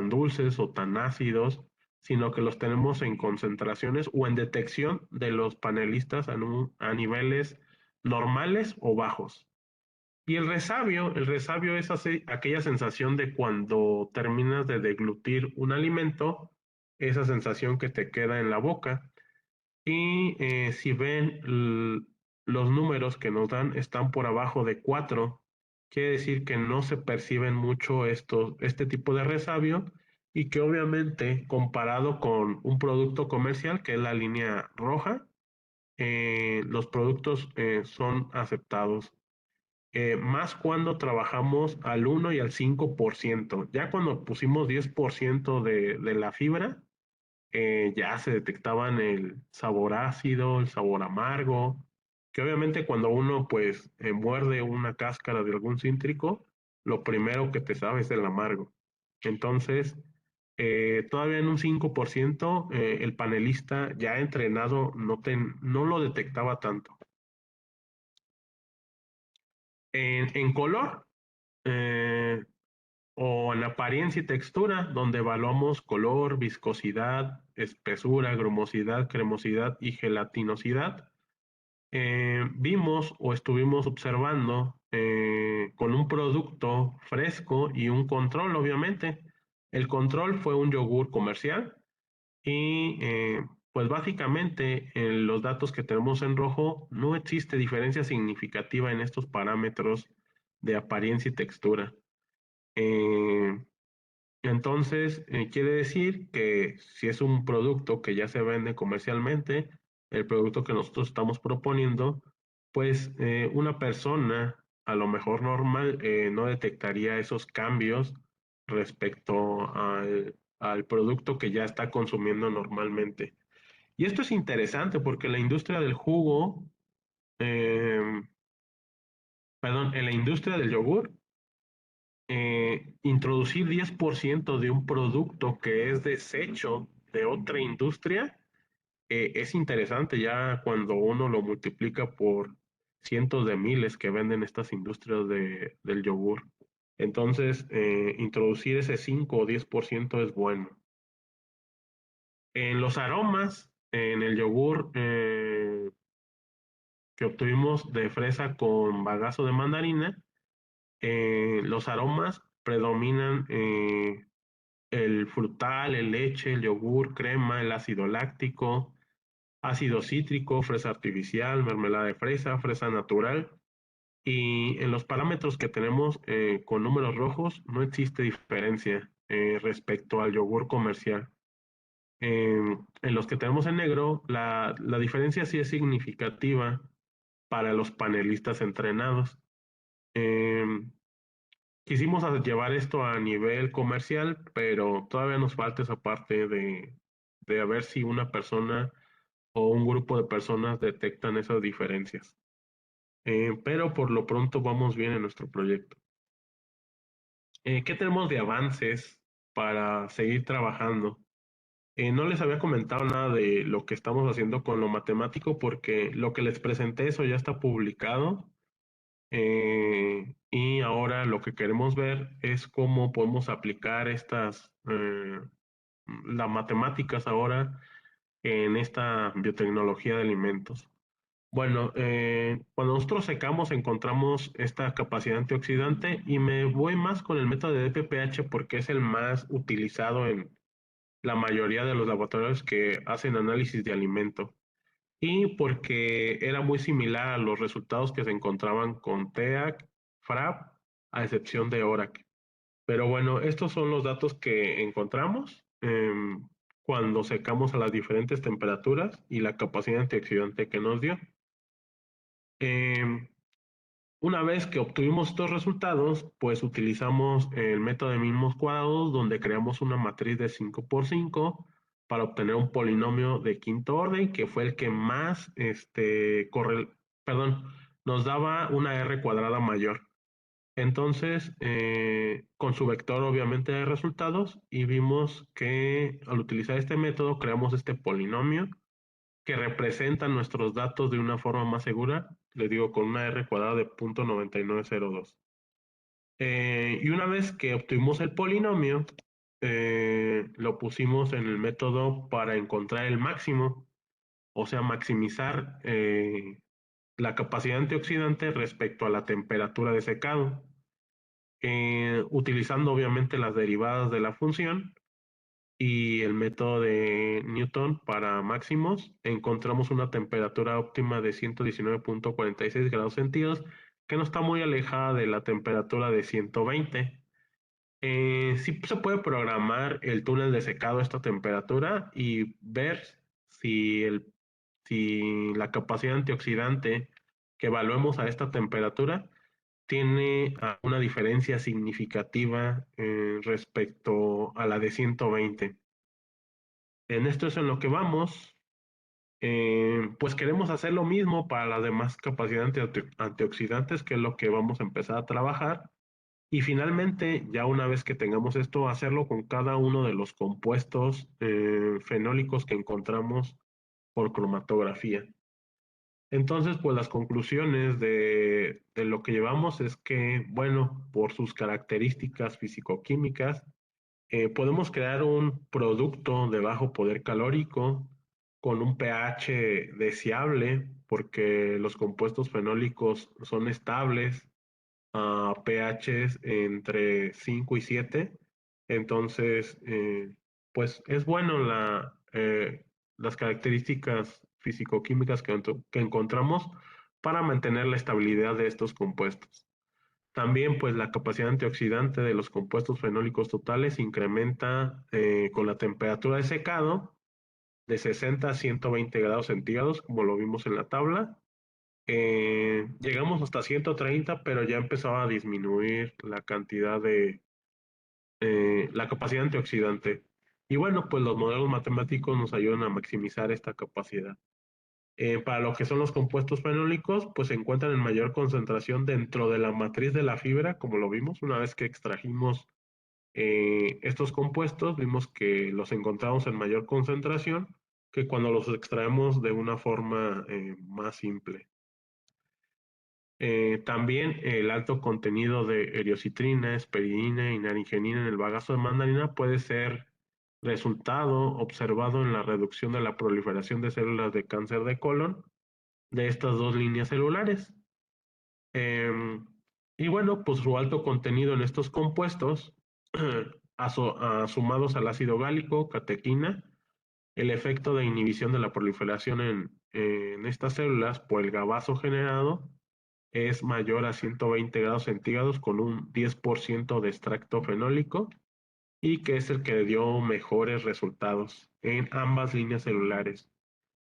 dulces o tan ácidos, sino que los tenemos en concentraciones o en detección de los panelistas a niveles normales o bajos. Y el resabio es aquella sensación de cuando terminas de deglutir un alimento, esa sensación que te queda en la boca. Y si ven los números que nos dan están por abajo de 4, quiere decir que no se perciben mucho este tipo de resabio, y que obviamente comparado con un producto comercial, que es la línea roja, los productos son aceptados. Más cuando trabajamos al 1 y al 5%. Ya cuando pusimos 10% de la fibra, ya se detectaban el sabor ácido, el sabor amargo, que obviamente cuando uno pues muerde una cáscara de algún cítrico, lo primero que te sabe es el amargo. Entonces, todavía en un 5%, el panelista ya entrenado no lo detectaba tanto. En color, eh, o en apariencia y textura, donde evaluamos color, viscosidad, espesura, grumosidad, cremosidad y gelatinosidad, vimos o estuvimos observando con un producto fresco y un control, obviamente. El control fue un yogur comercial, y Pues básicamente en los datos que tenemos en rojo no existe diferencia significativa en estos parámetros de apariencia y textura. Eh, entonces, quiere decir que si es un producto que ya se vende comercialmente, el producto que nosotros estamos proponiendo, pues una persona a lo mejor normal no detectaría esos cambios respecto al producto que ya está consumiendo normalmente. Y esto es interesante porque la industria del jugo, eh, perdón, en la industria del yogur, introducir 10% de un producto que es desecho de otra industria es interesante ya cuando uno lo multiplica por cientos de miles que venden estas industrias del yogur. Entonces, introducir ese 5 o 10% es bueno. En los aromas, en el yogur que obtuvimos de fresa con bagazo de mandarina, los aromas predominan el frutal, el leche, el yogur, crema, el ácido láctico, ácido cítrico, fresa artificial, mermelada de fresa, fresa natural. Y en los parámetros que tenemos con números rojos no existe diferencia respecto al yogur comercial. En los que tenemos en negro, la diferencia sí es significativa para los panelistas entrenados. Em, Quisimos llevar esto a nivel comercial, pero todavía nos falta esa parte de a ver si una persona o un grupo de personas detectan esas diferencias. Pero por lo pronto vamos bien en nuestro proyecto. ¿Qué tenemos de avances para seguir trabajando? No les había comentado nada de lo que estamos haciendo con lo matemático porque lo que les presenté, eso ya está publicado. Y ahora lo que queremos ver es cómo podemos aplicar las matemáticas ahora en esta biotecnología de alimentos. Bueno, cuando nosotros secamos encontramos esta capacidad antioxidante y me voy más con el método de DPPH porque es el más utilizado en la mayoría de los laboratorios que hacen análisis de alimento y porque era muy similar a los resultados que se encontraban con TEAC, FRAP, a excepción de ORAC. Pero bueno, estos son los datos que encontramos cuando secamos a las diferentes temperaturas y la capacidad antioxidante que nos dio. Em, una vez que obtuvimos estos resultados, pues utilizamos el método de mínimos cuadrados donde creamos una matriz de 5 por 5 para obtener un polinomio de quinto orden que fue el que más perdón, nos daba una R cuadrada mayor. Entonces, con su vector obviamente de resultados y vimos que al utilizar este método creamos este polinomio que representan nuestros datos de una forma más segura, les digo, con una R cuadrada de 0.9902. Y una vez que obtuvimos el polinomio, lo pusimos en el método para encontrar el máximo, o sea, maximizar la capacidad antioxidante respecto a la temperatura de secado, utilizando obviamente las derivadas de la función y el método de Newton para máximos, encontramos una temperatura óptima de 119.46 grados centígrados, que no está muy alejada de la temperatura de 120. Sí se puede programar el túnel de secado a esta temperatura y ver si la capacidad antioxidante que evaluemos a esta temperatura tiene una diferencia significativa respecto a la de 120. En esto es en lo que vamos. Pues queremos hacer lo mismo para las demás capacidades antioxidantes, que es lo que vamos a empezar a trabajar. Y finalmente, ya una vez que tengamos esto, hacerlo con cada uno de los compuestos fenólicos que encontramos por cromatografía. Entonces, pues las conclusiones de lo que llevamos es que, bueno, por sus características físico-químicas, podemos crear un producto de bajo poder calórico con un pH deseable porque los compuestos fenólicos son estables a pHs entre 5 y 7. Entonces, pues es bueno las características físico-químicas que encontramos para mantener la estabilidad de estos compuestos. También, pues, la capacidad antioxidante de los compuestos fenólicos totales incrementa con la temperatura de secado de 60 a 120 grados centígrados, como lo vimos en la tabla. Llegamos hasta 130, pero ya empezaba a disminuir la cantidad de la capacidad antioxidante. Y bueno, pues los modelos matemáticos nos ayudan a maximizar esta capacidad. Para lo que son los compuestos fenólicos, pues se encuentran en mayor concentración dentro de la matriz de la fibra, como lo vimos una vez que extrajimos estos compuestos, vimos que los encontramos en mayor concentración que cuando los extraemos de una forma más simple. También el alto contenido de eriocitrina, esperidina y naringenina en el bagazo de mandarina puede ser resultado observado en la reducción de la proliferación de células de cáncer de colon de estas dos líneas celulares. Y bueno, pues su alto contenido en estos compuestos, sumados al ácido gálico, catequina, el efecto de inhibición de la proliferación en estas células por el gabazo generado es mayor a 120 grados centígrados con un 10% de extracto fenólico y que es el que dio mejores resultados en ambas líneas celulares.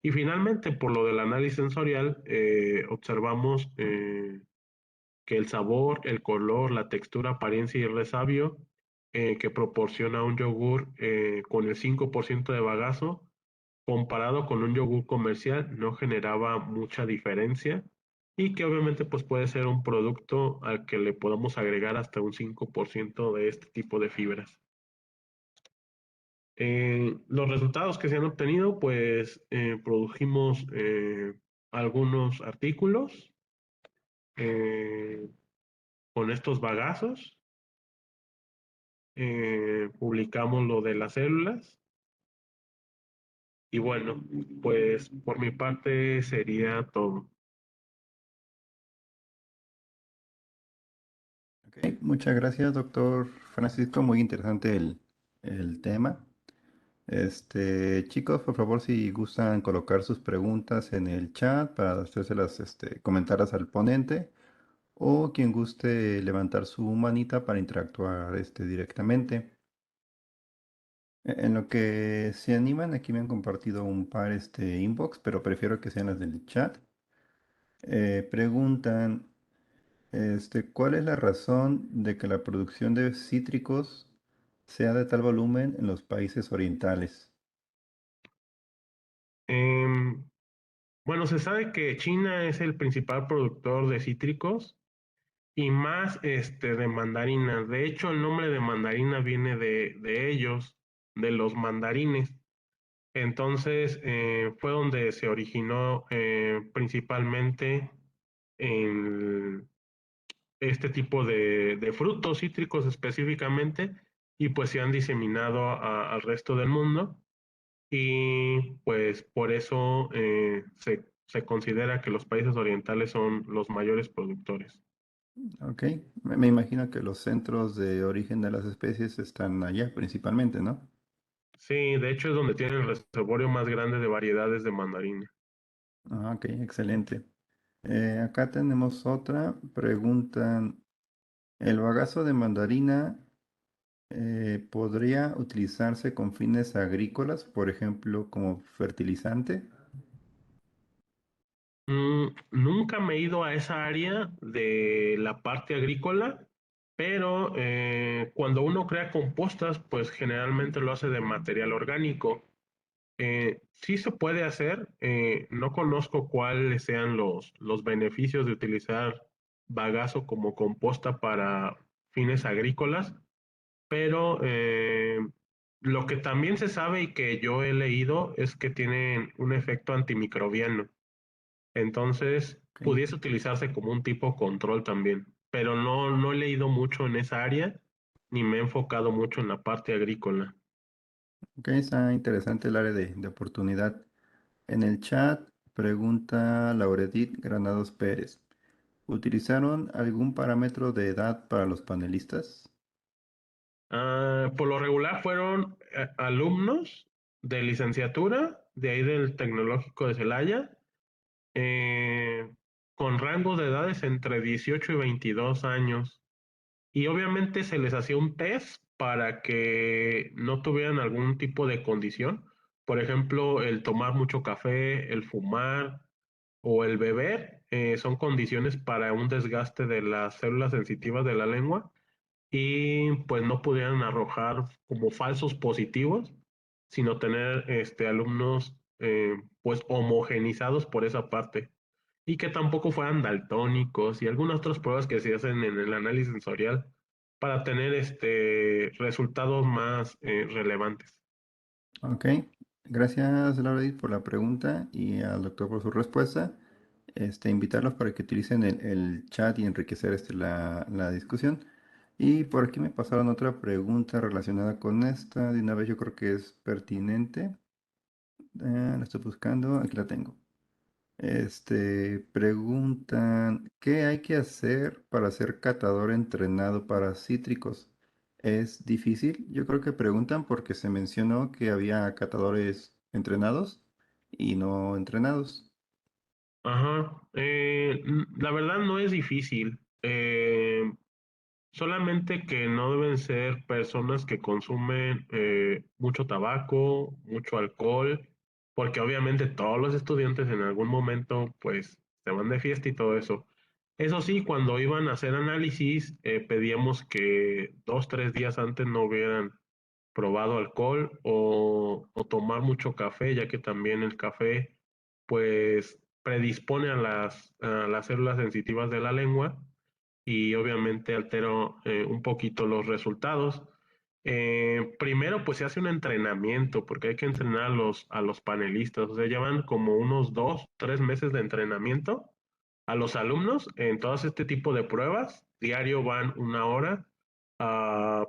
Y finalmente, por lo del análisis sensorial, observamos que el sabor, el color, la textura, apariencia y el resabio que proporciona un yogur con el 5% de bagazo, comparado con un yogur comercial, no generaba mucha diferencia y que obviamente pues puede ser un producto al que le podamos agregar hasta un 5% de este tipo de fibras. Los resultados que se han obtenido, pues produjimos algunos artículos eh, con estos bagazos, publicamos lo de las células y bueno, pues por mi parte sería todo. Ok, muchas gracias, doctor Francisco. Muy interesante el tema. Chicos, por favor, si gustan colocar sus preguntas en el chat para hacérselas, comentarlas al ponente, o quien guste levantar su manita para interactuar, directamente. En lo que se animan, aquí me han compartido un par, inbox, pero prefiero que sean las del chat. Preguntan, ¿cuál es la razón de que la producción de cítricos sea de tal volumen en los países orientales? Em, bueno, se sabe que China es el principal productor de cítricos y más de mandarinas. De hecho, el nombre de mandarina viene de ellos, de los mandarines. Entonces, fue donde se originó principalmente en este tipo de frutos cítricos específicamente y pues se han diseminado al resto del mundo y pues por eso se considera que los países orientales son los mayores productores. Ok, me imagino que los centros de origen de las especies están allá principalmente, ¿no? Sí, de hecho es donde tienen el reservorio más grande de variedades de mandarina. Ah, ok, excelente. Acá tenemos otra. Preguntan, ¿el bagazo de mandarina podría utilizarse con fines agrícolas, por ejemplo, como fertilizante? Nunca me he ido a esa área de la parte agrícola, pero cuando uno crea compostas, pues generalmente lo hace de material orgánico. Sí se puede hacer, no conozco cuáles sean los beneficios de utilizar bagazo como composta para fines agrícolas, pero lo que también se sabe y que yo he leído es que tienen un efecto antimicrobiano. Entonces, Ok, pudiese utilizarse como un tipo control también, pero no he leído mucho en esa área ni me he enfocado mucho en la parte agrícola. ok, está interesante el área de oportunidad. En el chat pregunta Lauredit Granados Pérez. ¿Utilizaron algún parámetro de edad para los panelistas? Por lo regular fueron alumnos de licenciatura de ahí del Tecnológico de Celaya, eh, con rango de edades entre 18 y 22 años. Y obviamente se les hacía un test para que no tuvieran algún tipo de condición. Por ejemplo, el tomar mucho café, el fumar o el beber, son condiciones para un desgaste de las células sensitivas de la lengua y pues no pudieran arrojar como falsos positivos, sino tener alumnos pues homogenizados por esa parte y que tampoco fueran daltónicos y algunas otras pruebas que se hacen en el análisis sensorial para tener resultados más relevantes. Ok, gracias Laura por la pregunta y al doctor por su respuesta. Invitarlos para que utilicen el chat y enriquecer la discusión. Y por aquí me pasaron otra pregunta relacionada con esta. De una vez yo creo que es pertinente. La estoy buscando, aquí la tengo. Preguntan, ¿qué hay que hacer para ser catador entrenado para cítricos? ¿Es difícil? Yo creo que preguntan porque se mencionó que había catadores entrenados y no entrenados. Ajá, la verdad no es difícil. Solamente que no deben ser personas que consumen mucho tabaco, mucho alcohol, porque obviamente todos los estudiantes en algún momento pues se van de fiesta y todo eso. Eso sí, cuando iban a hacer análisis, pedíamos que 2, 3 días antes no hubieran probado alcohol o tomar mucho café, ya que también el café pues predispone a las células sensitivas de la lengua y obviamente altero un poquito los resultados. Primero, pues se hace un entrenamiento, porque hay que entrenar a los panelistas, o sea, llevan como unos 2, 3 meses de entrenamiento a los alumnos en todo este tipo de pruebas. Diario van 1 hora.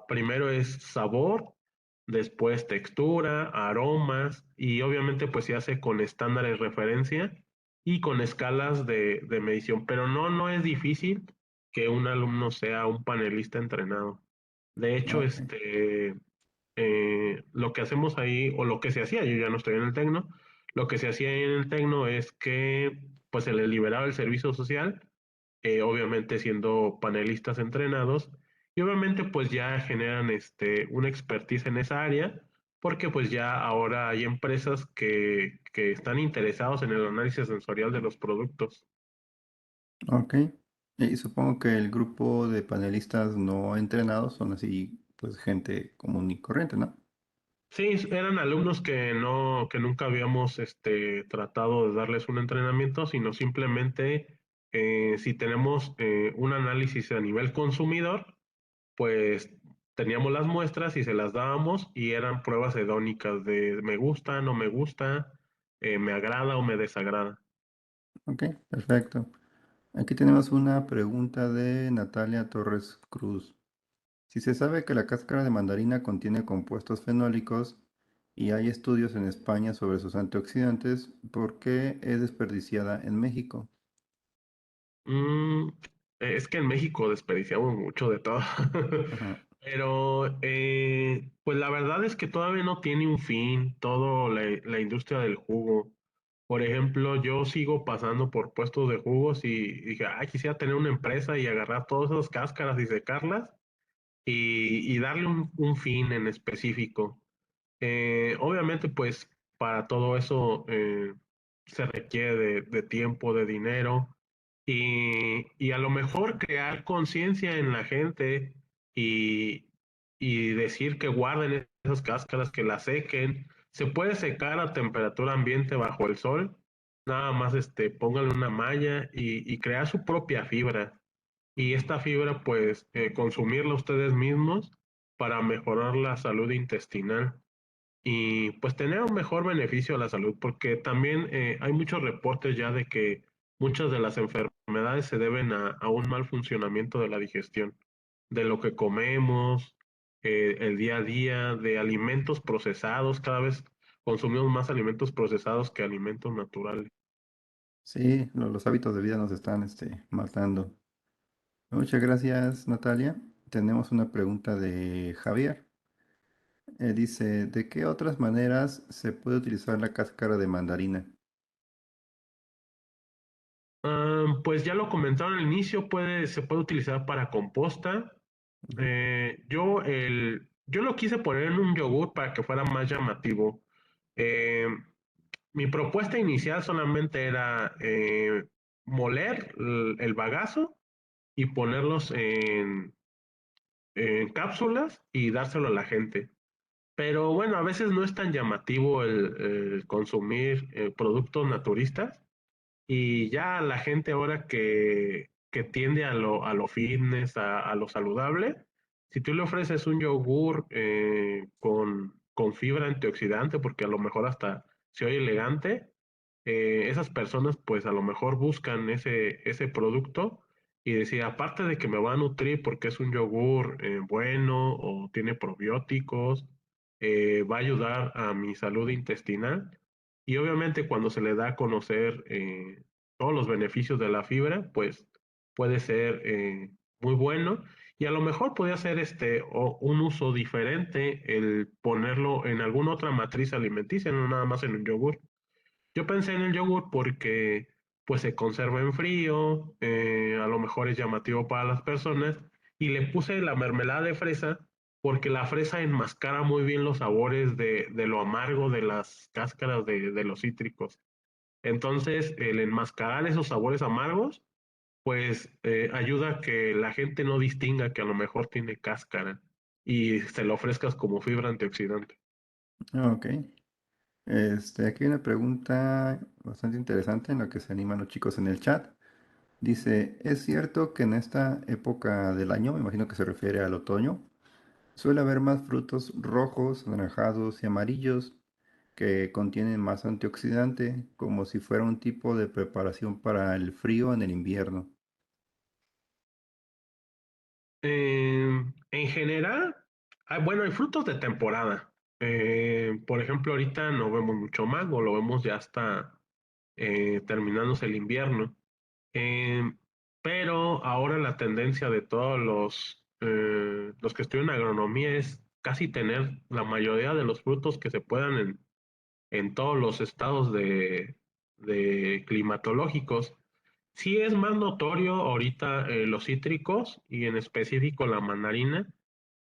Primero es sabor, después textura, aromas y obviamente pues se hace con estándares de referencia y con escalas de medición, pero no es difícil que un alumno sea un panelista entrenado. De hecho, Ok, lo que hacemos ahí, o lo que se hacía, yo ya no estoy en el Tecno, lo que se hacía en el Tecno es que pues se les liberaba el servicio social, obviamente siendo panelistas entrenados, y obviamente pues ya generan una expertise en esa área, porque pues ya ahora hay empresas que están interesados en el análisis sensorial de los productos. ok. Y supongo que el grupo de panelistas no entrenados son así, pues gente común y corriente, ¿no? Sí, eran alumnos que nunca habíamos tratado de darles un entrenamiento, sino simplemente si tenemos un análisis a nivel consumidor, pues teníamos las muestras y se las dábamos y eran pruebas hedónicas de me gusta, no me gusta, me agrada o me desagrada. Ok, perfecto. Aquí tenemos una pregunta de Natalia Torres Cruz. Si se sabe que la cáscara de mandarina contiene compuestos fenólicos y hay estudios en España sobre sus antioxidantes, ¿por qué es desperdiciada en México? Mm, es que en México desperdiciamos mucho de todo. Ajá, Pero pues la verdad es que todavía no tiene un fin todo la industria del jugo. Por ejemplo, yo sigo pasando por puestos de jugos y dije, ay, quisiera tener una empresa y agarrar todas esas cáscaras y secarlas y darle un fin en específico. Obviamente, pues para todo eso se requiere de tiempo, de dinero y a lo mejor crear conciencia en la gente y, y decir que guarden esas cáscaras, que las sequen. Se puede secar a temperatura ambiente bajo el sol, nada más póngale una malla y crear su propia fibra. Y esta fibra, pues, consumirla ustedes mismos para mejorar la salud intestinal y pues tener un mejor beneficio a la salud, porque también hay muchos reportes ya de que muchas de las enfermedades se deben a un mal funcionamiento de la digestión, de lo que comemos, el día a día, de alimentos procesados, cada vez consumimos más alimentos procesados que alimentos naturales. sí, los hábitos de vida nos están matando. Muchas gracias, Natalia. Tenemos una pregunta de Javier. Dice, ¿de qué otras maneras se puede utilizar la cáscara de mandarina? Pues ya lo comentaron al inicio, se puede utilizar para composta. Ujú. Yo lo quise poner en un yogur para que fuera más llamativo. Eh, Mi propuesta inicial solamente era moler el bagazo y ponerlos en cápsulas y dárselo a la gente. Pero bueno, a veces no es tan llamativo el consumir productos naturistas y ya la gente ahora que tiende a lo fitness, a lo saludable, si tú le ofreces un yogur con fibra antioxidante, porque a lo mejor hasta se oye elegante, esas personas pues a lo mejor buscan ese producto y decir, aparte de que me va a nutrir porque es un yogur bueno o tiene probióticos, va a ayudar a mi salud intestinal. Y obviamente cuando se le da a conocer todos los beneficios de la fibra, pues puede ser muy bueno. Y a lo mejor podría ser un uso diferente el ponerlo en alguna otra matriz alimenticia, no nada más en un yogur. Yo pensé en el yogur porque pues se conserva en frío, a lo mejor es llamativo para las personas y le puse la mermelada de fresa porque la fresa enmascara muy bien los sabores de lo amargo de las cáscaras de los cítricos. Entonces, el enmascarar esos sabores amargos, pues ayuda a que la gente no distinga que a lo mejor tiene cáscara y se lo ofrezcas como fibra antioxidante. Ok. Aquí hay una pregunta bastante interesante en la que se animan los chicos en el chat. Dice, ¿es cierto que en esta época del año, me imagino que se refiere al otoño, suele haber más frutos rojos, anaranjados y amarillos que contienen más antioxidante, como si fuera un tipo de preparación para el frío en el invierno? En general, bueno, hay frutos de temporada. Por ejemplo, ahorita no vemos mucho mango, lo vemos ya hasta terminándose el invierno. Eh, pero ahora la tendencia de todos los que estudian agronomía es casi tener la mayoría de los frutos que se puedan en todos los estados de climatológicos. Sí es más notorio ahorita los cítricos y en específico la mandarina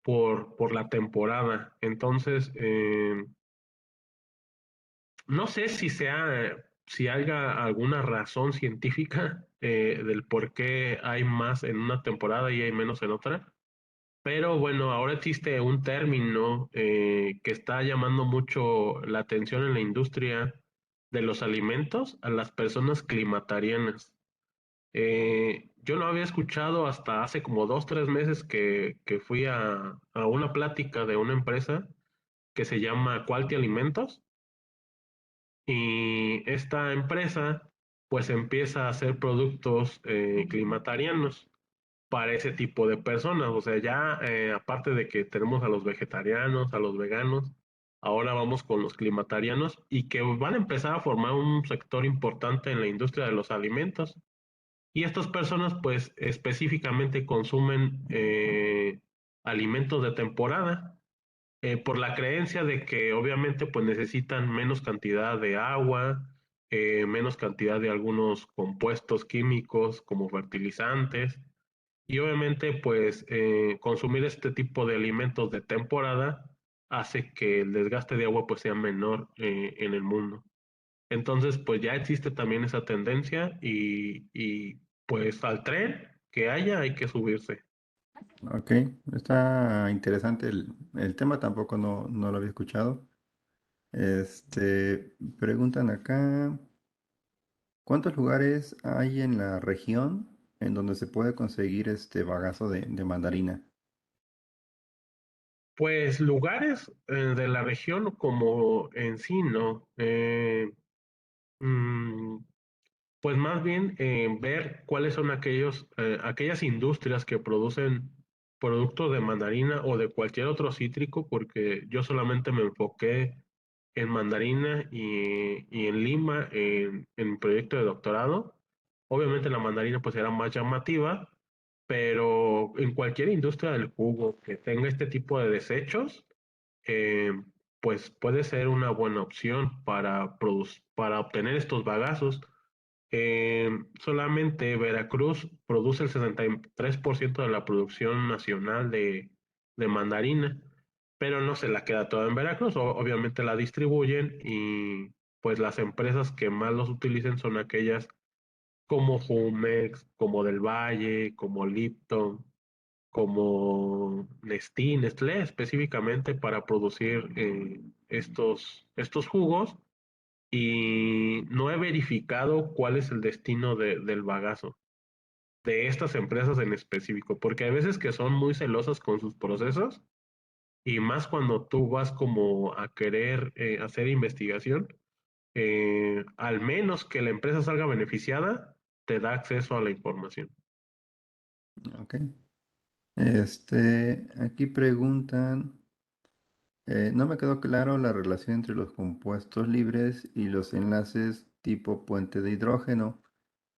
por la temporada. Entonces, no sé si haya alguna razón científica del por qué hay más en una temporada y hay menos en otra. Pero bueno, ahora existe un término que está llamando mucho la atención en la industria de los alimentos a las personas climatarianas. Yo no había escuchado hasta hace como 2, 3 meses que fui a una plática de una empresa que se llama Quality Alimentos y esta empresa pues empieza a hacer productos climatarianos para ese tipo de personas. O sea, ya aparte de que tenemos a los vegetarianos, a los veganos, ahora vamos con los climatarianos y que van a empezar a formar un sector importante en la industria de los alimentos. Y estas personas pues específicamente consumen alimentos de temporada por la creencia de que obviamente pues necesitan menos cantidad de agua, menos cantidad de algunos compuestos químicos como fertilizantes y obviamente, pues, consumir este tipo de alimentos de temporada hace que el desgaste de agua pues sea menor en el mundo. Entonces, pues ya existe también esa tendencia pues al tren que haya hay que subirse. Ok, está interesante el tema, tampoco no lo había escuchado. Preguntan acá, ¿cuántos lugares hay en la región en donde se puede conseguir este bagazo de mandarina? Pues lugares de la región como en sí, ¿no? Mm, Pues más bien ver cuáles son aquellas industrias que producen productos de mandarina o de cualquier otro cítrico, porque yo solamente me enfoqué en mandarina y en Lima en mi proyecto de doctorado. Obviamente la mandarina pues era más llamativa, pero en cualquier industria del jugo que tenga este tipo de desechos, pues puede ser una buena opción para obtener estos bagazos. Solamente Veracruz produce el 63% de la producción nacional de mandarina, pero no se la queda toda en Veracruz, obviamente la distribuyen y pues las empresas que más los utilicen son aquellas como Jumex, como Del Valle, como Lipton, como Nestlé específicamente para producir estos jugos y no he verificado cuál es el destino del bagazo de estas empresas en específico, porque hay veces que son muy celosas con sus procesos y más cuando tú vas como a querer hacer investigación, al menos que la empresa salga beneficiada, te da acceso a la información. Ok. Aquí preguntan, no me quedó claro la relación entre los compuestos libres y los enlaces tipo puente de hidrógeno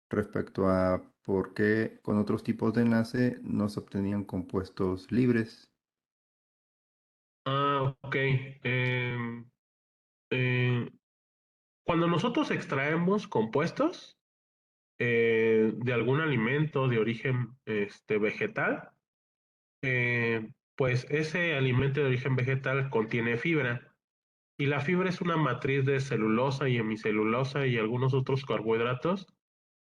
respecto a por qué con otros tipos de enlace no se obtenían compuestos libres. Ah, ok. Eh, Cuando nosotros extraemos compuestos de algún alimento de origen vegetal, pues ese alimento de origen vegetal contiene fibra y la fibra es una matriz de celulosa y hemicelulosa y algunos otros carbohidratos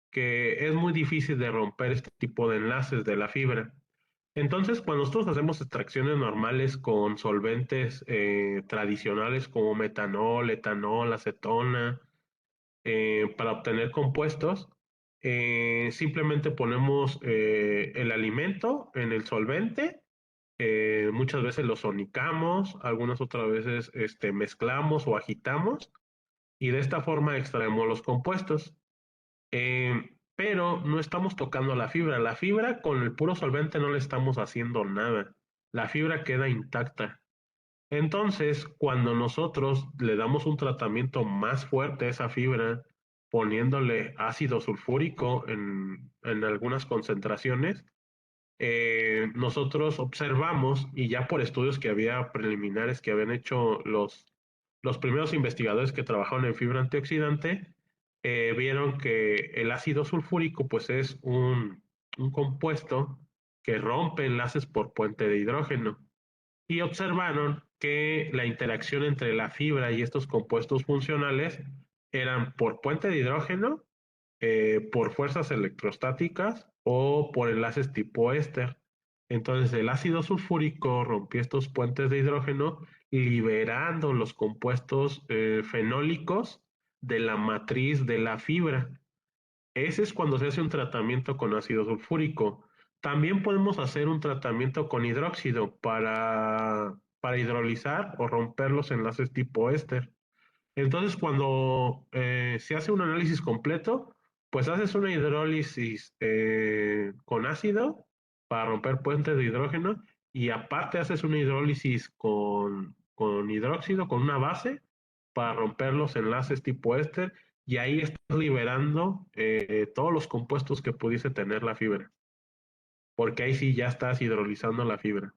que es muy difícil de romper este tipo de enlaces de la fibra. Entonces, cuando nosotros hacemos extracciones normales con solventes tradicionales como metanol, etanol, acetona, para obtener compuestos, simplemente ponemos el alimento en el solvente, muchas veces lo sonicamos, algunas otras veces mezclamos o agitamos y de esta forma extraemos los compuestos. Pero no estamos tocando la fibra con el puro solvente no le estamos haciendo nada, la fibra queda intacta. Entonces, cuando nosotros le damos un tratamiento más fuerte a esa fibra, poniéndole ácido sulfúrico en algunas concentraciones, nosotros observamos, y ya por estudios que había preliminares que habían hecho los primeros investigadores que trabajaron en fibra antioxidante, vieron que el ácido sulfúrico pues es un compuesto que rompe enlaces por puente de hidrógeno y observaron que la interacción entre la fibra y estos compuestos funcionales eran por puente de hidrógeno, por fuerzas electrostáticas o por enlaces tipo éster. Entonces el ácido sulfúrico rompió estos puentes de hidrógeno liberando los compuestos fenólicos de la matriz de la fibra. Ese es cuando se hace un tratamiento con ácido sulfúrico. También podemos hacer un tratamiento con hidróxido para hidrolizar o romper los enlaces tipo éster. Entonces, cuando se hace un análisis completo, pues haces una hidrólisis con ácido para romper puentes de hidrógeno y aparte haces una hidrólisis con hidróxido, con una base, para romper los enlaces tipo éster y ahí estás liberando todos los compuestos que pudiese tener la fibra, porque ahí sí ya estás hidrolizando la fibra.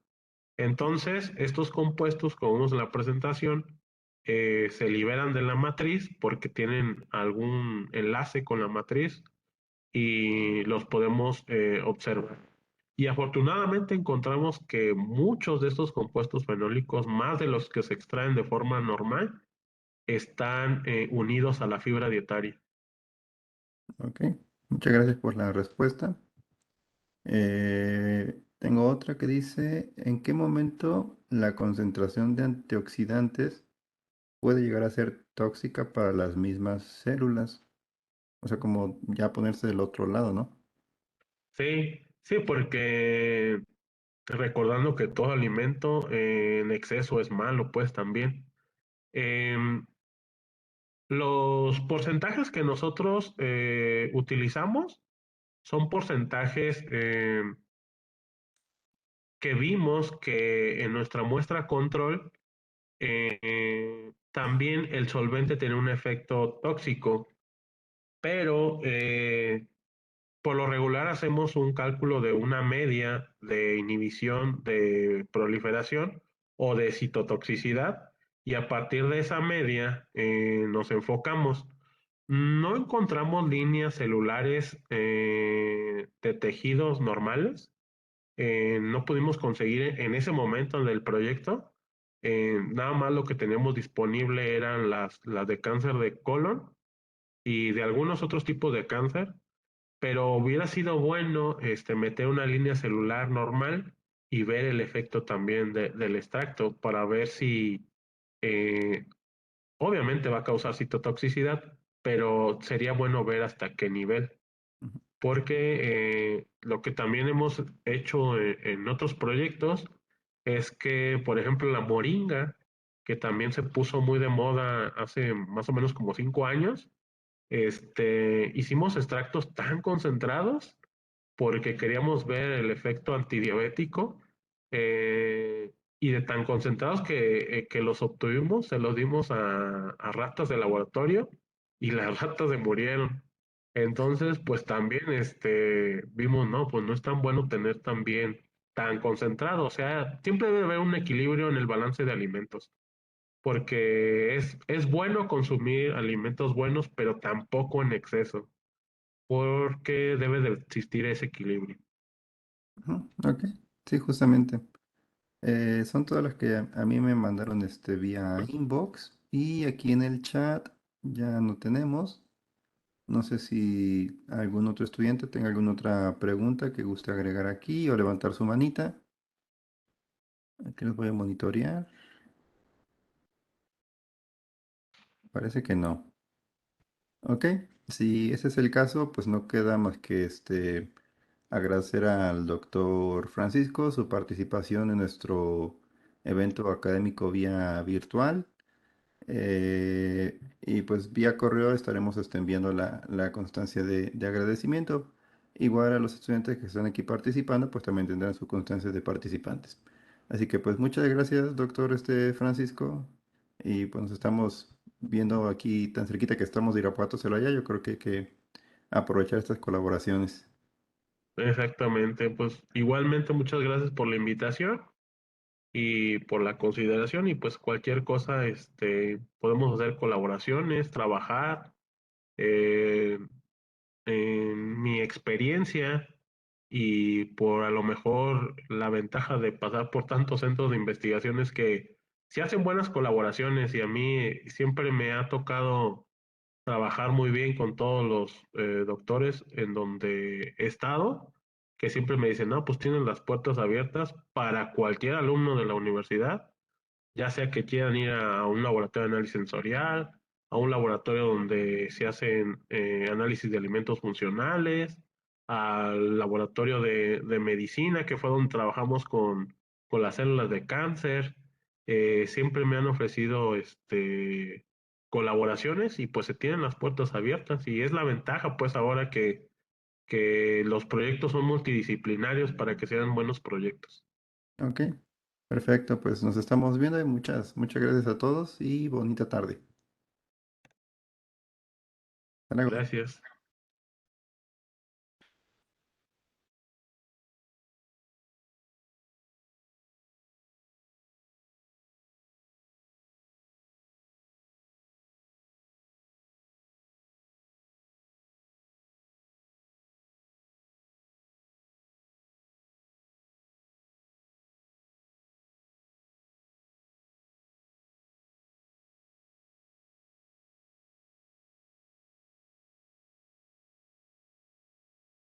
Entonces, estos compuestos, como vemos en la presentación, se liberan de la matriz porque tienen algún enlace con la matriz y los podemos observar. Y afortunadamente encontramos que muchos de estos compuestos fenólicos, más de los que se extraen de forma normal, están unidos a la fibra dietaria. Ok, muchas gracias por la respuesta. Tengo otra que dice, ¿en qué momento la concentración de antioxidantes puede llegar a ser tóxica para las mismas células? O sea, como ya ponerse del otro lado, ¿no? Sí, sí, porque recordando que todo alimento en exceso es malo, pues también. Em, los porcentajes que nosotros utilizamos son porcentajes que vimos que en nuestra muestra control también el solvente tiene un efecto tóxico, pero por lo regular hacemos un cálculo de una media de inhibición de proliferación o de citotoxicidad, y a partir de esa media nos enfocamos. No encontramos líneas celulares de tejidos normales. No pudimos conseguir en ese momento del proyecto. Nada más lo que teníamos disponible eran las de cáncer de colon y de algunos otros tipos de cáncer, pero hubiera sido bueno meter una línea celular normal y ver el efecto también del extracto para ver si eh, obviamente va a causar citotoxicidad, pero sería bueno ver hasta qué nivel, Ujú. porque lo que también hemos hecho en otros proyectos es que, por ejemplo, la moringa, que también se puso muy de moda hace más o menos como 5 años, hicimos extractos tan concentrados porque queríamos ver el efecto antidiabético eh, y de tan concentrados que los obtuvimos, se los dimos a ratas de laboratorio y las ratas se murieron. Entonces, pues también vimos, no, pues no es tan bueno tener también tan concentrado. O sea, siempre debe haber un equilibrio en el balance de alimentos, porque es bueno consumir alimentos buenos, pero tampoco en exceso, porque debe de existir ese equilibrio. Ujú, ok, sí, justamente. Son todas las que a mí me mandaron vía inbox y aquí en el chat ya no tenemos. No sé si algún otro estudiante tenga alguna otra pregunta que guste agregar aquí o levantar su manita. Aquí los voy a monitorear. Parece que no. Ok, si ese es el caso, pues no queda más que agradecer al doctor Francisco su participación en nuestro evento académico vía virtual. Y pues vía correo estaremos enviando la constancia de agradecimiento. Igual a los estudiantes que están aquí participando, pues también tendrán su constancia de participantes. Así que pues muchas gracias, doctor Francisco. Y pues nos estamos viendo aquí tan cerquita que estamos de Irapuato, Celaya. Yo creo que hay que aprovechar estas colaboraciones. Exactamente, pues igualmente muchas gracias por la invitación y por la consideración y pues cualquier cosa, podemos hacer colaboraciones, trabajar. eh, en mi experiencia y por a lo mejor la ventaja de pasar por tantos centros de investigaciones que se hacen buenas colaboraciones y a mí siempre me ha tocado trabajar muy bien con todos los doctores en donde he estado, que siempre me dicen, no, pues tienen las puertas abiertas para cualquier alumno de la universidad, ya sea que quieran ir a un laboratorio de análisis sensorial, a un laboratorio donde se hacen análisis de alimentos funcionales, al laboratorio de medicina, que fue donde trabajamos con las células de cáncer. Siempre me han ofrecido colaboraciones y pues se tienen las puertas abiertas y es la ventaja pues ahora que los proyectos son multidisciplinarios para que sean buenos proyectos. Ok, perfecto. Pues nos estamos viendo y muchas gracias a todos y bonita tarde. Hasta luego. Gracias.